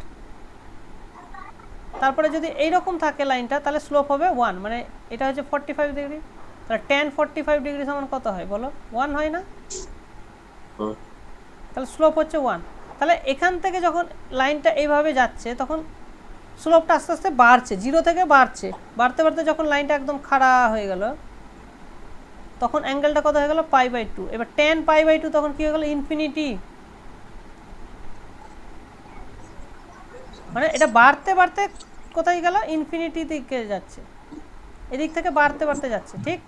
S1: তারপরে যদি এইরকম থাকে লাইনটা তাহলে স্লোপ হবে 1, মানে এটা হচ্ছে 45 ডিগ্রি, তাহলে tan 45 ডিগ্রি সমান কত হয় বলো? 1 হয় না? তাহলে স্লোপ হচ্ছে 1। তাহলে এখান থেকে যখন লাইনটা এইভাবে যাচ্ছে তখন স্লোপটা আস্তে আস্তে বাড়ছে, 0 থেকে বাড়তে বাড়তে যখন লাইনটা একদম খাড়া হয়ে গেল তখন অ্যাঙ্গেলটা কত হয়ে গেল? π/2। এবার tan π/2 তখন কি হয়ে গেল? ইনফিনিটি। মানে এটা বাড়তে কোথায় গেল? ইনফিনিটি দিকে যাচ্ছে, এদিক থেকে বাড়তে যাচ্ছে, ঠিক?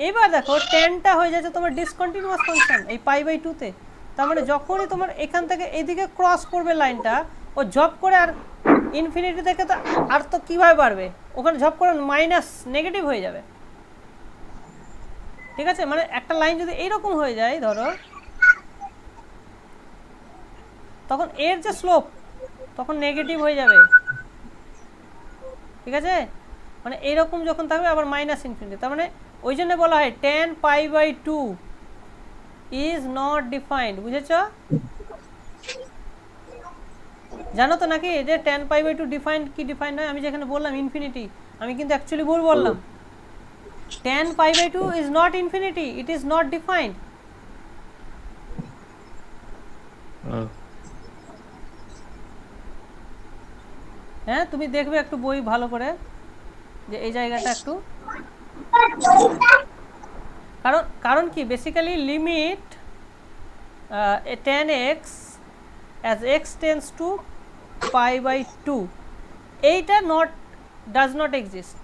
S1: এবার দেখো ট্যানটা হয়ে যাচ্ছে তোমার ডিসকন্টিনিউয়াস ফাংশন এই π/2 তে। তার মানে যখনই তোমার এখান থেকে এদিকে ক্রস করবে লাইনটা, ও জব করে আর ইনফিনিটি থেকে তো আর তো কীভাবে বাড়বে, ওখানে জব করে মাইনাস নেগেটিভ হয়ে যাবে। ঠিক আছে, মানে একটা লাইন যদি এইরকম হয়ে যায়, ধরো তখন এর যে স্লোপ তখন নেগেটিভ হয়ে যাবে, ঠিক আছে? মানে এইরকম যখন থাকবে আবার মাইনাস ইনফিনিটি, তার মানে ওই জন্য বলা হয় tan π/2 ইজ নট ডিফাইন্ড, বুঝেছ? জানো তো নাকি যে tan π/2 ডিফাইন্ড কি ডিফাইন্ড হয়? আমি যেখানে বললাম ইনফিনিটি, আমি কিন্তু অ্যাকচুয়ালি ভুল বললাম। tan π/2 is not infinity, it is not defined. হ্যাঁ, তুমি দেখবে একটু বই ভালো করে, যে এই জায়গাটা একটু, কারণ কি basically limit tan x as x tends to π/2 এইটা does not exist।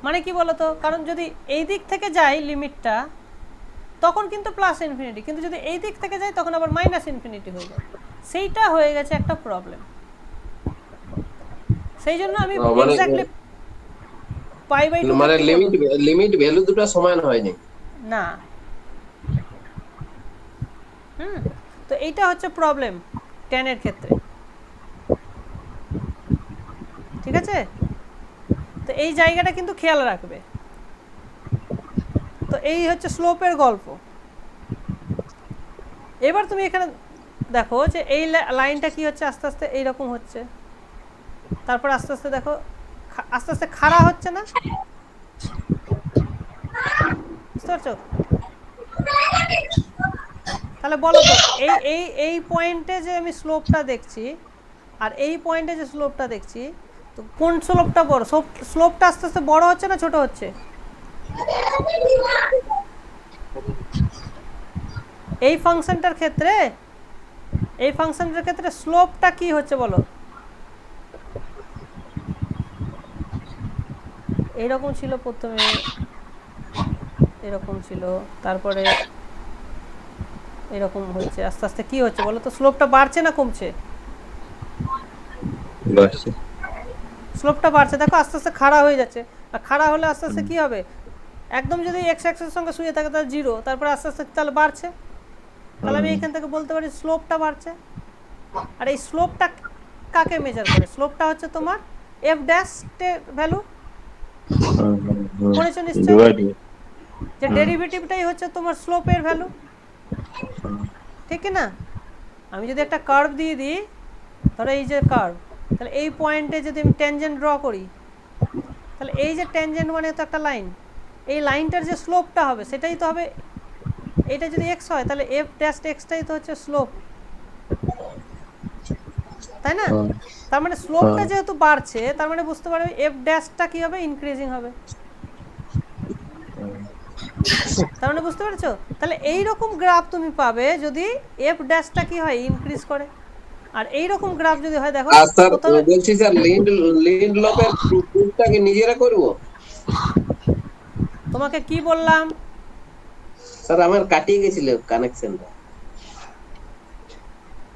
S1: মানে কি বলতো, কারণ যদি এই দিক থেকে যায় লিমিটটা তখন কিন্তু প্লাস ইনফিনিটি, কিন্তু যদি এই দিক থেকে যায় তখন আবার মাইনাস ইনফিনিটি হয়ে যায়, সেইটা হয়ে গেছে একটা প্রবলেম। সেই জন্য আমি এক্স্যাক্টলি π/2
S4: মানে লিমিট ভ্যালু দুটো সমান হয়
S1: না। তো এইটা হচ্ছে প্রবলেম tan এর ক্ষেত্রে, ঠিক আছে? তো এই জায়গাটা কিন্তু খেয়াল রাখবে। তো এই হচ্ছে স্লোপের গল্প। এবার তুমি এখানে দেখো যে এই লাইনটা কি হচ্ছে, আস্তে আস্তে এইরকম হচ্ছে, তারপর আস্তে আস্তে দেখো আস্তে আস্তে খাড়া হচ্ছে না, বুঝতে পারছো? তাহলে বলো তো এই পয়েন্টে যে আমি স্লোপটা দেখছি আর এই পয়েন্টে যে স্লোপটা দেখছি, তো কোন স্লোপটা বড়? স্লোপটা আস্তে আস্তে বড় হচ্ছে না ছোট হচ্ছে? এই ফাংশনটার ক্ষেত্রে স্লোপটা কি হচ্ছে বলো? এইরকম ছিল প্রথমে, এরকম ছিল, তারপরে এরকম হচ্ছে, আস্তে আস্তে কি হচ্ছে বলো তো? স্লোপটা বাড়ছে না কমছে?
S2: বাড়ছে।
S1: স্লোপটা বাড়ছে, দেখো আস্তে আস্তে খাড়া হয়ে যাচ্ছে। আর খাড়া হলে আস্তে আস্তে কি হবে? একদম যদি এক্স অ্যাক্সিসের সঙ্গে শুয়ে থাকে তাহলে 0, তারপরে আস্তে আস্তে তাহলে বাড়ছে, তাহলে আমি এখান থেকে বলতে পারি স্লোপটা বাড়ছে। আর এই স্লোপটা কাকে মেজার করে? স্লোপটা হচ্ছে তোমার এফ ড্যাশ এর ভ্যালু, পড়েছো নিশ্চয়ই, যে ডেরিভেটিভটাই হচ্ছে তোমার স্লোপের ভ্যালু, ঠিক কি না? আমি যদি একটা কার্ভ দিয়ে দিই, ধরো এই যে কার্ভ, তাহলে এই পয়েন্টে যদি আমি ট্যানজেন্ট ড্র করি, তাহলে এই যে ট্যানজেন্ট মানে তো একটা লাইন, এই লাইনটার যে স্লোপটা হবে সেটাই তো হবে, এটা যদি এক্স হয় তাহলে এফ ড্যাশ এক্সটাই তো হচ্ছে স্লোপ, তাই না? তার মানে স্লোপটা যেহেতু বাড়ছে, তার মানে বুঝতে পারবে এফ ড্যাশটা কি হবে? ইনক্রিজিং হবে। তার মানে বুঝতে পেরেছো? তাহলে এই রকম গ্রাফ তুমি পাবে যদি এফ ড্যাশটা কি হয়? ইনক্রিজ করে। আর এই রকম গ্রাফ যদি হয়, দেখো
S4: স্যার বলছি স্যার লিন্ডলফের প্রুফটা কি নিজেরা করব?
S1: তোমাকে কি বললাম?
S4: স্যার আমার কাটিয়ে গেছিল কানেকশনটা।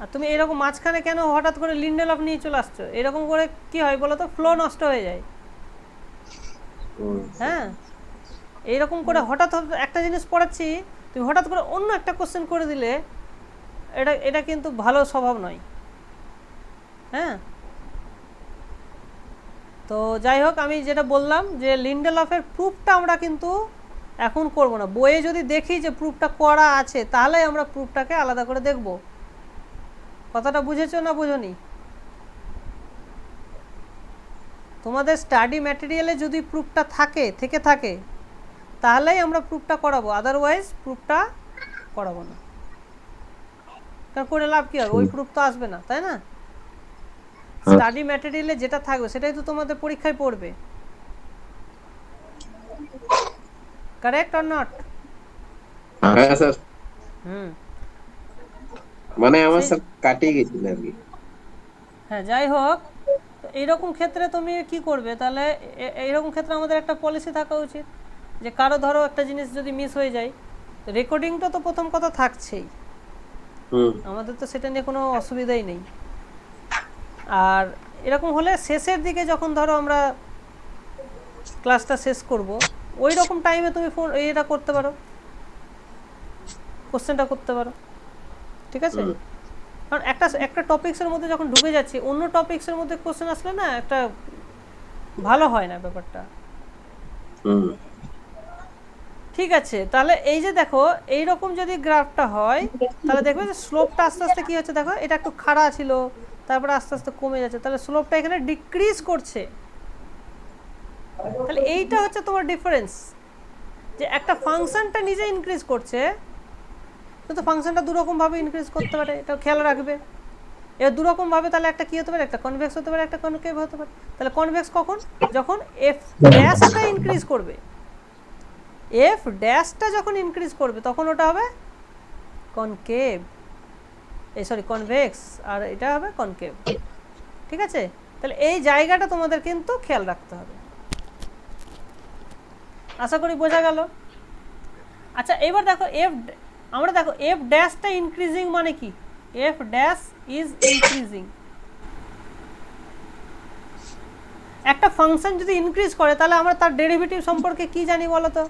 S1: আর তুমি এরকম মাঝখানে কেন হঠাৎ করে লিন্ডেলফ নিয়ে চলে আসছো? এরকম করে কি হয় বলো তো? ফ্লো নষ্ট হয়ে যায়। হ্যাঁ, এইরকম করে হঠাৎ একটা জিনিস পড়াচ্ছি, তুমি হঠাৎ করে অন্য একটা কোশ্চেন করে দিলে, এটা কিন্তু ভালো স্বভাব নয়। হ্যাঁ, তো যাই হোক, আমি যেটা বললাম যে লিন্ডেলফের প্রুফটা আমরা কিন্তু এখন করব না। বইয়ে যদি দেখি যে প্রুফটা করা আছে, তাহলে আমরা প্রুফটাকে আলাদা করে দেখব। কথাটা বুঝেছো না বুঝোনি? তোমাদের স্টাডি ম্যাটেরিয়ালে যদি প্রুফটা থাকে তাহলেই আমরা প্রুফটা করাবো, আদারওয়াইজ প্রুফটা করাবো না। কারণ করে লাভ কি হবে? ওই প্রুফ তো আসবে না, তাই না? স্টাডি ম্যাটেরিয়ালে যেটা থাকবে সেটাই তো তোমাদের পরীক্ষায় পড়বে, কারেক্ট অর নট?
S4: হ্যাঁ স্যার, মানে আমার স্যার কাটিয়ে গেছিল আর কি।
S1: হ্যাঁ, যাই হোক, এইরকম ক্ষেত্রে তুমি কি করবে তাহলে? এইরকম ক্ষেত্রে আমাদের একটা পলিসি থাকা উচিত যে কারো ধরো একটা জিনিস যদি মিস হয়ে যায়, রেকর্ডিংটা তো প্রথম কথা থাকছেই, আমাদের তো সেটা নিয়ে কোনো অসুবিধাই নেই। আর এরকম হলে শেষের দিকে যখন ধরো আমরা ক্লাসটা শেষ করব, ওই রকম টাইমে তুমি এটা করতে পারো, কোশ্চেনটা করতে পারো, ঠিক আছে? কারণ একটা টপিক্সের মধ্যে যখন ঢুকে যাচ্ছি, অন্য টপিক্সের মধ্যে কোশ্চেন আসলে না একটা ভালো হয় না ব্যাপারটা। ঠিক আছে, তাহলে এই যে দেখো এইরকম যদি গ্রাফটা হয় তাহলে দেখবে যে স্লোপটা আস্তে আস্তে কি হচ্ছে, দেখো এটা একটু খাড়া ছিল, তারপরে আস্তে আস্তে কমে যাচ্ছে, তাহলে স্লোপটা এখানে ডিক্রিজ করছে। তাহলে এইটা হচ্ছে তোমার ডিফারেন্স, যে একটা ফাংশনটা নিজে ইনক্রিজ করছে, কিন্তু ফাংশনটা দুরকমভাবে ইনক্রিজ করতে পারে, এটা খেয়াল রাখবে। এবার দুরকমভাবে তাহলে একটা কি হতে পারে, একটা কনভেক্স হতে পারে, একটা কনকেভ হতে পারে। তাহলে কনভেক্স কখন, যখন এফ ড্যাশটা ইনক্রিজ করবে, এফ ড্যাশটা যখন ইনক্রিজ করবে তখন ওটা হবে কনকেভ, কনভেক্স, আর এটা হবে কনকেভ, ঠিক আছে? তাহলে এই জায়গাটা তোমাদের কিন্তু খেয়াল রাখতে হবে। আশা করি বোঝা গেল। আচ্ছা এবার দেখো আমরা দেখো এফ ড্যাশটা ইনক্রিজিং মানে কি, এফ ড্যাশ ইজ ইনক্রিজিং। একটা ফাংশন যদি ইনক্রিজ করে তাহলে আমরা তার ডেরিভেটিভ সম্পর্কে কি জানি বলো তো?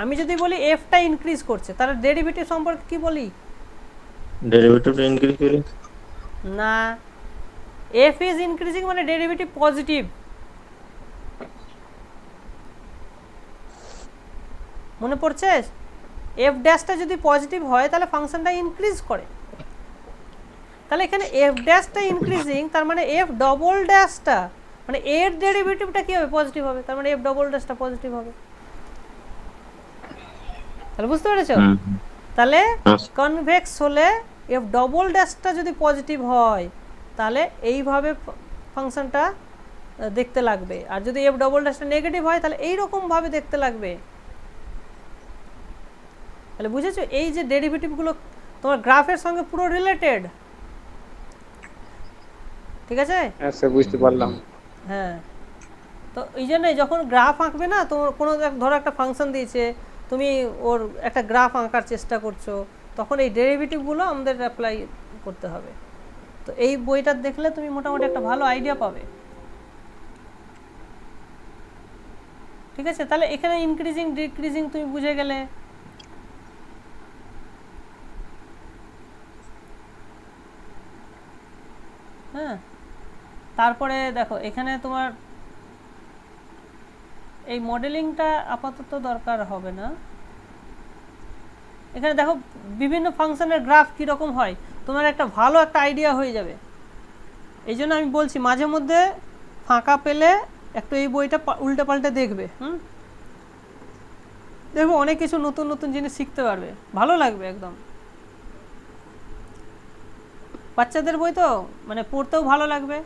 S1: আমি যদি বলি এফটা ইনক্রিজ করছে, তাহলে ডেরিভেটিভ সম্পর্কে কি বলি?
S2: ডেরিভেটিভটা ইনক্রিজ করে
S1: না, এফ ইজ ইনক্রিজিং মানে ডেরিভেটিভ পজিটিভ। মনে পড়ছে? এফ ড্যাশটা যদি পজিটিভ হয় তাহলে ফাংশনটা ইনক্রিজ করে। তাহলে এখানে এফ ড্যাশটা ইনক্রিজিং, তার মানে এফ ডবল ড্যাশটা মানে এর ডেরিভেটিভটা কি হবে, পজিটিভ হবে, তার মানে এফ ডবল ড্যাশটা পজিটিভ হবে। তাহলে বুঝতে পেরেছো? তাহলে কনভেক্স হলে এফ ডবল ড্যাশটা যদি পজিটিভ হয় তাহলে এইভাবে ফাংশনটা দেখতে লাগবে, আর যদি এফ ডবল ড্যাশটা নেগেটিভ হয় তাহলে এইরকম ভাবে দেখতে লাগবে। তাহলে বুঝেছো এই যে ডেরিভেটিভগুলো তোমার গ্রাফের সঙ্গে পুরো রিলেটেড, ঠিক আছে?
S7: হ্যাঁ স্যার বুঝতে পারলাম।
S1: হ্যাঁ, তো এই জন্যই যখন গ্রাফ আঁকবে না, তোমার কোনো ধরো একটা ফাংশন দিয়েছে, তুমি ওর একটা গ্রাফ আঁকার চেষ্টা করছো, তখন এই ডেরিভেটিভগুলো আমাদের অ্যাপ্লাই করতে হবে। তো এই বইটা দেখলে তুমি মোটামুটি একটা ভালো আইডিয়া পাবে, ঠিক আছে? তাহলে এখানে ইনক্রিজিং ডিক্রিজিং তুমি বুঝে গেলে। হ্যাঁ, তারপরে দেখো এখানে তোমার এই মডেলিংটা আপাতত দরকার হবে না। এখানে দেখো বিভিন্ন ফাংশনের গ্রাফ কীরকম হয় তোমার একটা ভালো একটা আইডিয়া হয়ে যাবে। এই জন্য আমি বলছি মাঝে মধ্যে ফাঁকা পেলে একটু এই বইটা উল্টে পাল্টে দেখবে। দেখবো অনেক কিছু নতুন নতুন জিনিস শিখতে পারবে, ভালো লাগবে একদম। বাচ্চাদের বই তো মানে পড়তেও ভালো লাগবে,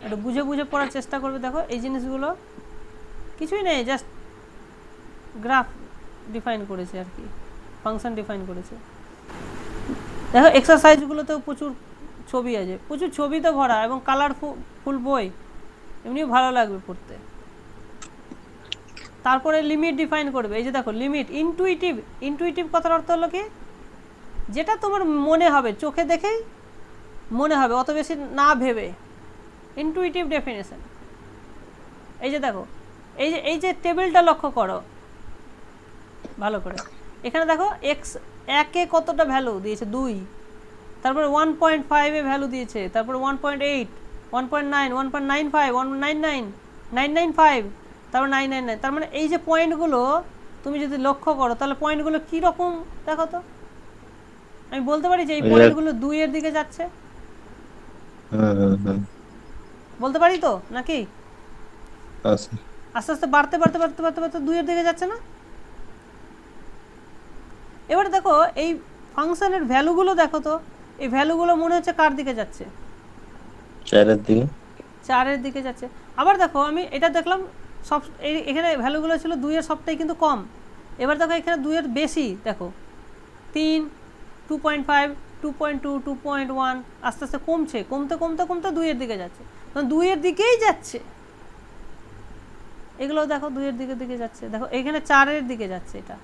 S1: একটু বুঝে বুঝে পড়ার চেষ্টা করবে। দেখো এই জিনিসগুলো কিছুই নেই, জাস্ট গ্রাফ ডিফাইন করেছে আর কি, ফাংশন ডিফাইন করেছে। দেখো এক্সারসাইজগুলোতেও প্রচুর ছবি আছে, প্রচুর ছবিতে ভরা এবং কালারফুল বই, এমনিও ভালো লাগবে পড়তে। তারপরে লিমিট ডিফাইন করবে। এই যে দেখো লিমিট, ইনটুইটিভ কথার অর্থ হলো কি, যেটা তোমার মনে হবে, চোখে দেখেই মনে হবে, অত বেশি না ভেবে, ইনটুইটিভ ডেফিনেশন। এই যে দেখো এই যে টেবিলটা লক্ষ্য করো ভালো করে, এখানে দেখো এক্স একে কতটা ভ্যালু দিয়েছে 2, তারপরে 1.5 এ ভ্যালু দিয়েছে, তারপরে 1.8, 1.9, 1.95, 199, 995, তারপর 999। তার মানে এই যে পয়েন্টগুলো তুমি যদি লক্ষ্য করো তাহলে পয়েন্টগুলো কীরকম দেখো তো। আমি বলতে পারি যে এই পয়েন্টগুলো 2 এর দিকে যাচ্ছে, বলতে পারি তো নাকি? আস্তে আস্তে বাড়তে বাড়তে বাড়তে বাড়তে বাড়তে 2 এর দিকে যাচ্ছে না? এবারে দেখো এই ফাংশনের ভ্যালুগুলো দেখো তো, এই ভ্যালুগুলো মনে হচ্ছে কার দিকে যাচ্ছে? 4 এর দিকে যাচ্ছে। আবার দেখো আমি এটা দেখলাম সব এখানে ভ্যালুগুলো ছিল 2 এর সবটাই কিন্তু কম। এবার দেখো এখানে 2 এর বেশি, দেখো 3, 2.5, 2.2, 2.1, আস্তে আস্তে কমছে, কমতে কমতে কমতে 2 এর দিকে যাচ্ছে, তখন 2 এর দিকেই যাচ্ছে। এগুলো দেখো 2 এর দিকে যাচ্ছে, দেখো এখানে 4 এর দিকে যাচ্ছে এটা।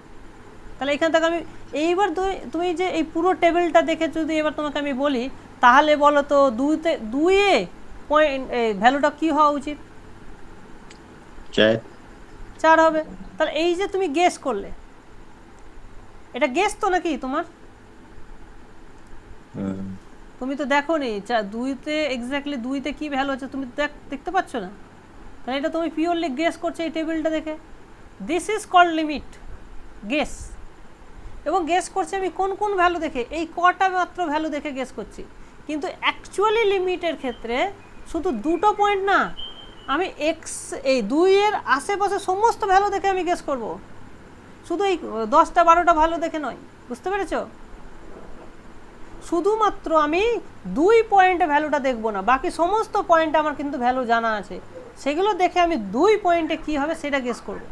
S1: তাহলে এখান থেকে আমি এইবার তুমি যে এই পুরো টেবিলটা দেখে যদি এবার তোমাকে আমি বলি, তাহলে বলো তো 2 এ পয়েন্ট ভ্যালুটা কি হওয়া উচিত? 4 হবে। তাহলে এই যে তুমি গেস করলে, এটা গেস তো নাকি তোমার?
S2: হুম।
S1: তুমি তো দেখো নি 2তে এক্স্যাক্টলি 2তে কি ভ্যালু আছে তুমি দেখতে পাচ্ছ না, তাহলে এটা তুমি পিওরলি গেস করছো এই টেবিলটা দেখে। This is called limit guess. এবং গেস করছি আমি কোন কোন ভ্যালু দেখে, এই কটা মাত্র ভ্যালু দেখে গেস করছি। কিন্তু অ্যাকচুয়ালি লিমিটের ক্ষেত্রে শুধু দুটো পয়েন্ট না, আমি এই 2-এর আশেপাশে সমস্ত ভ্যালু দেখে আমি গেস করব, শুধু এই 10টা 12টা ভ্যালু দেখে নয়। বুঝতে পেরেছো? শুধুমাত্র আমি 2 পয়েন্টে ভ্যালুটা দেখব না, বাকি সমস্ত পয়েন্টে আমার কিন্তু ভ্যালু জানা আছে, সেগুলো দেখে আমি 2 পয়েন্টে কি হবে সেটা গেস করব।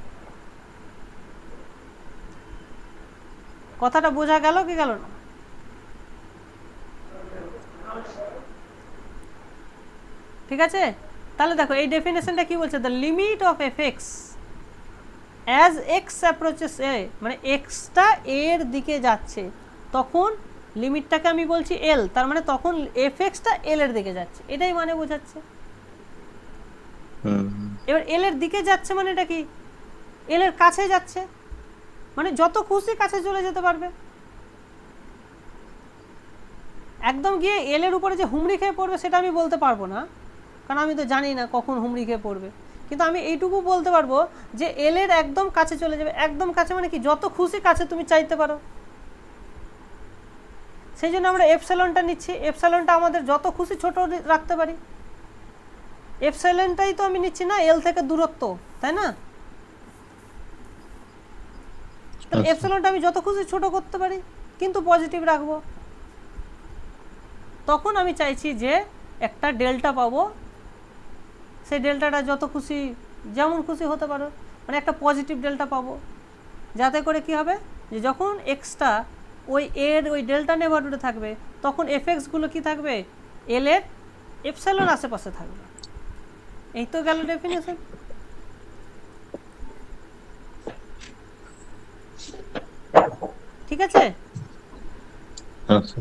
S1: কথাটা বোঝা গেল কি গেল না? ঠিক আছে, তাহলে দেখো এই ডেফিনেশনটা কি বলছে, the limit of F X as X approaches A, মানে এক্সটা এর দিকে যাচ্ছে তখন লিমিটটাকে আমি বলছি এল, তার মানে তখন এফএক্সটা এল এর দিকে যাচ্ছে, এটাই মানে বোঝাচ্ছে। এবার এল এর দিকে যাচ্ছে মানে এটা কি, এল এর কাছে যাচ্ছে, মানে যত খুশি কাছে চলে যেতে পারবে। একদম গিয়ে এল এর উপরে যে হুমড়ি খেয়ে পড়বে সেটা আমি বলতে পারবো না, কারণ আমি তো জানি না কখন হুমড়ি খেয়ে পড়বে। কিন্তু আমি এইটুকু বলতে পারবো যে এল এর একদম কাছে চলে যাবে। একদম কাছে মানে কি, যত খুশি কাছে তুমি চাইতে পারো। সেই জন্য আমরা এপসাইলনটা নিচ্ছি, এপসাইলনটা আমাদের যত খুশি ছোট রাখতে পারি। এপসাইলনটাই তো আমি নিচ্ছি না এল থেকে দূরত্ব, তাই না? তাহলে এপসাইলনটা আমি যত খুশি ছোট করতে পারি, কিন্তু পজিটিভ রাখবো। তখন আমি চাইছি যে একটা ডেল্টা পাবো, সেই ডেল্টাটা যত খুশি যেমন খুশি হতে পারো, মানে একটা পজিটিভ ডেল্টা পাবো, যাতে করে কি হবে যে যখন এক্সটা ওই এর ওই ডেল্টা নেভারহুডে থাকবে তখন এফএক্সগুলো কি থাকবে, এল এর এপসাইলন আশেপাশে থাকবে। এই তো গেল ডেফিনেশন। ঠিক আছে?
S2: আচ্ছা।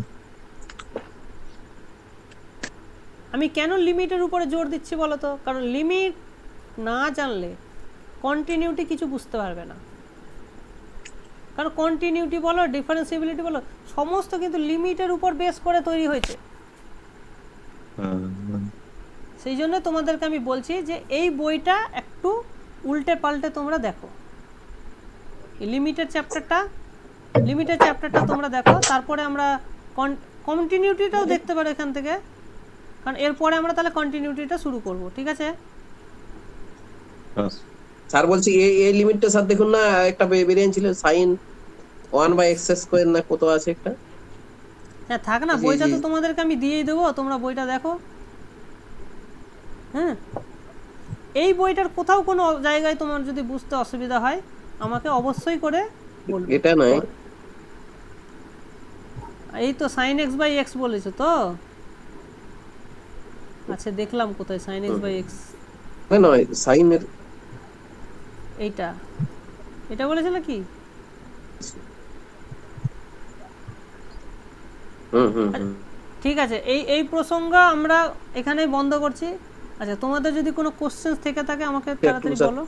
S1: আমি কেন লিমিটের উপরে জোর দিচ্ছি বলো তো? কারণ লিমিট না জানলে কন্টিনিউটি কিছু বুঝতে পারবে না। কারণ কন্টিনিউটি বলো, ডিফারেন্সিবিলিটি বলো, সমস্ত কিন্তু লিমিটের উপর বেস করে তৈরি হয়েছে। সেই জন্য তোমাদেরকে আমি বলছি যে এই বইটা একটু উল্টে পাল্টে তোমরা দেখো, এই লিমিটের চ্যাপ্টারটা তোমরা দেখো, তারপরে আমরা কন্টিনিউটিটাও দেখতে পারো এখান থেকে, কারণ এরপরে আমরা তাহলে কন্টিনিউটিটা শুরু করব। ঠিক আছে?
S4: স্যার বলছি এই লিমিটটা স্যার দেখুন না, একটা বেরিয়েছিল সাইন 1/x² না কত আছে একটা।
S1: হ্যাঁ থাক না, বইটা তো তোমাদেরকে আমি দিয়েই দেবো, তোমরা বইটা দেখো। হ্যাঁ, এই বইটার কোথাও কোনো জায়গায় তোমার যদি বুঝতে অসুবিধা হয় আমাকে অবশ্যই করে বলবে।
S4: এটা নয়,
S1: এই তো sin x/x বলেছো তো? আচ্ছা দেখলাম কোথায় sin x/x।
S4: না নয় সাইনের
S1: এটা বলেছে নাকি? ঠিক আছে, এই প্রসঙ্গ আমরা এখানেই বন্ধ করছি। আচ্ছা তোমাদের যদি কোনো কোশ্চেন থেকে থাকে আমাকে তাড়াতাড়ি বলো।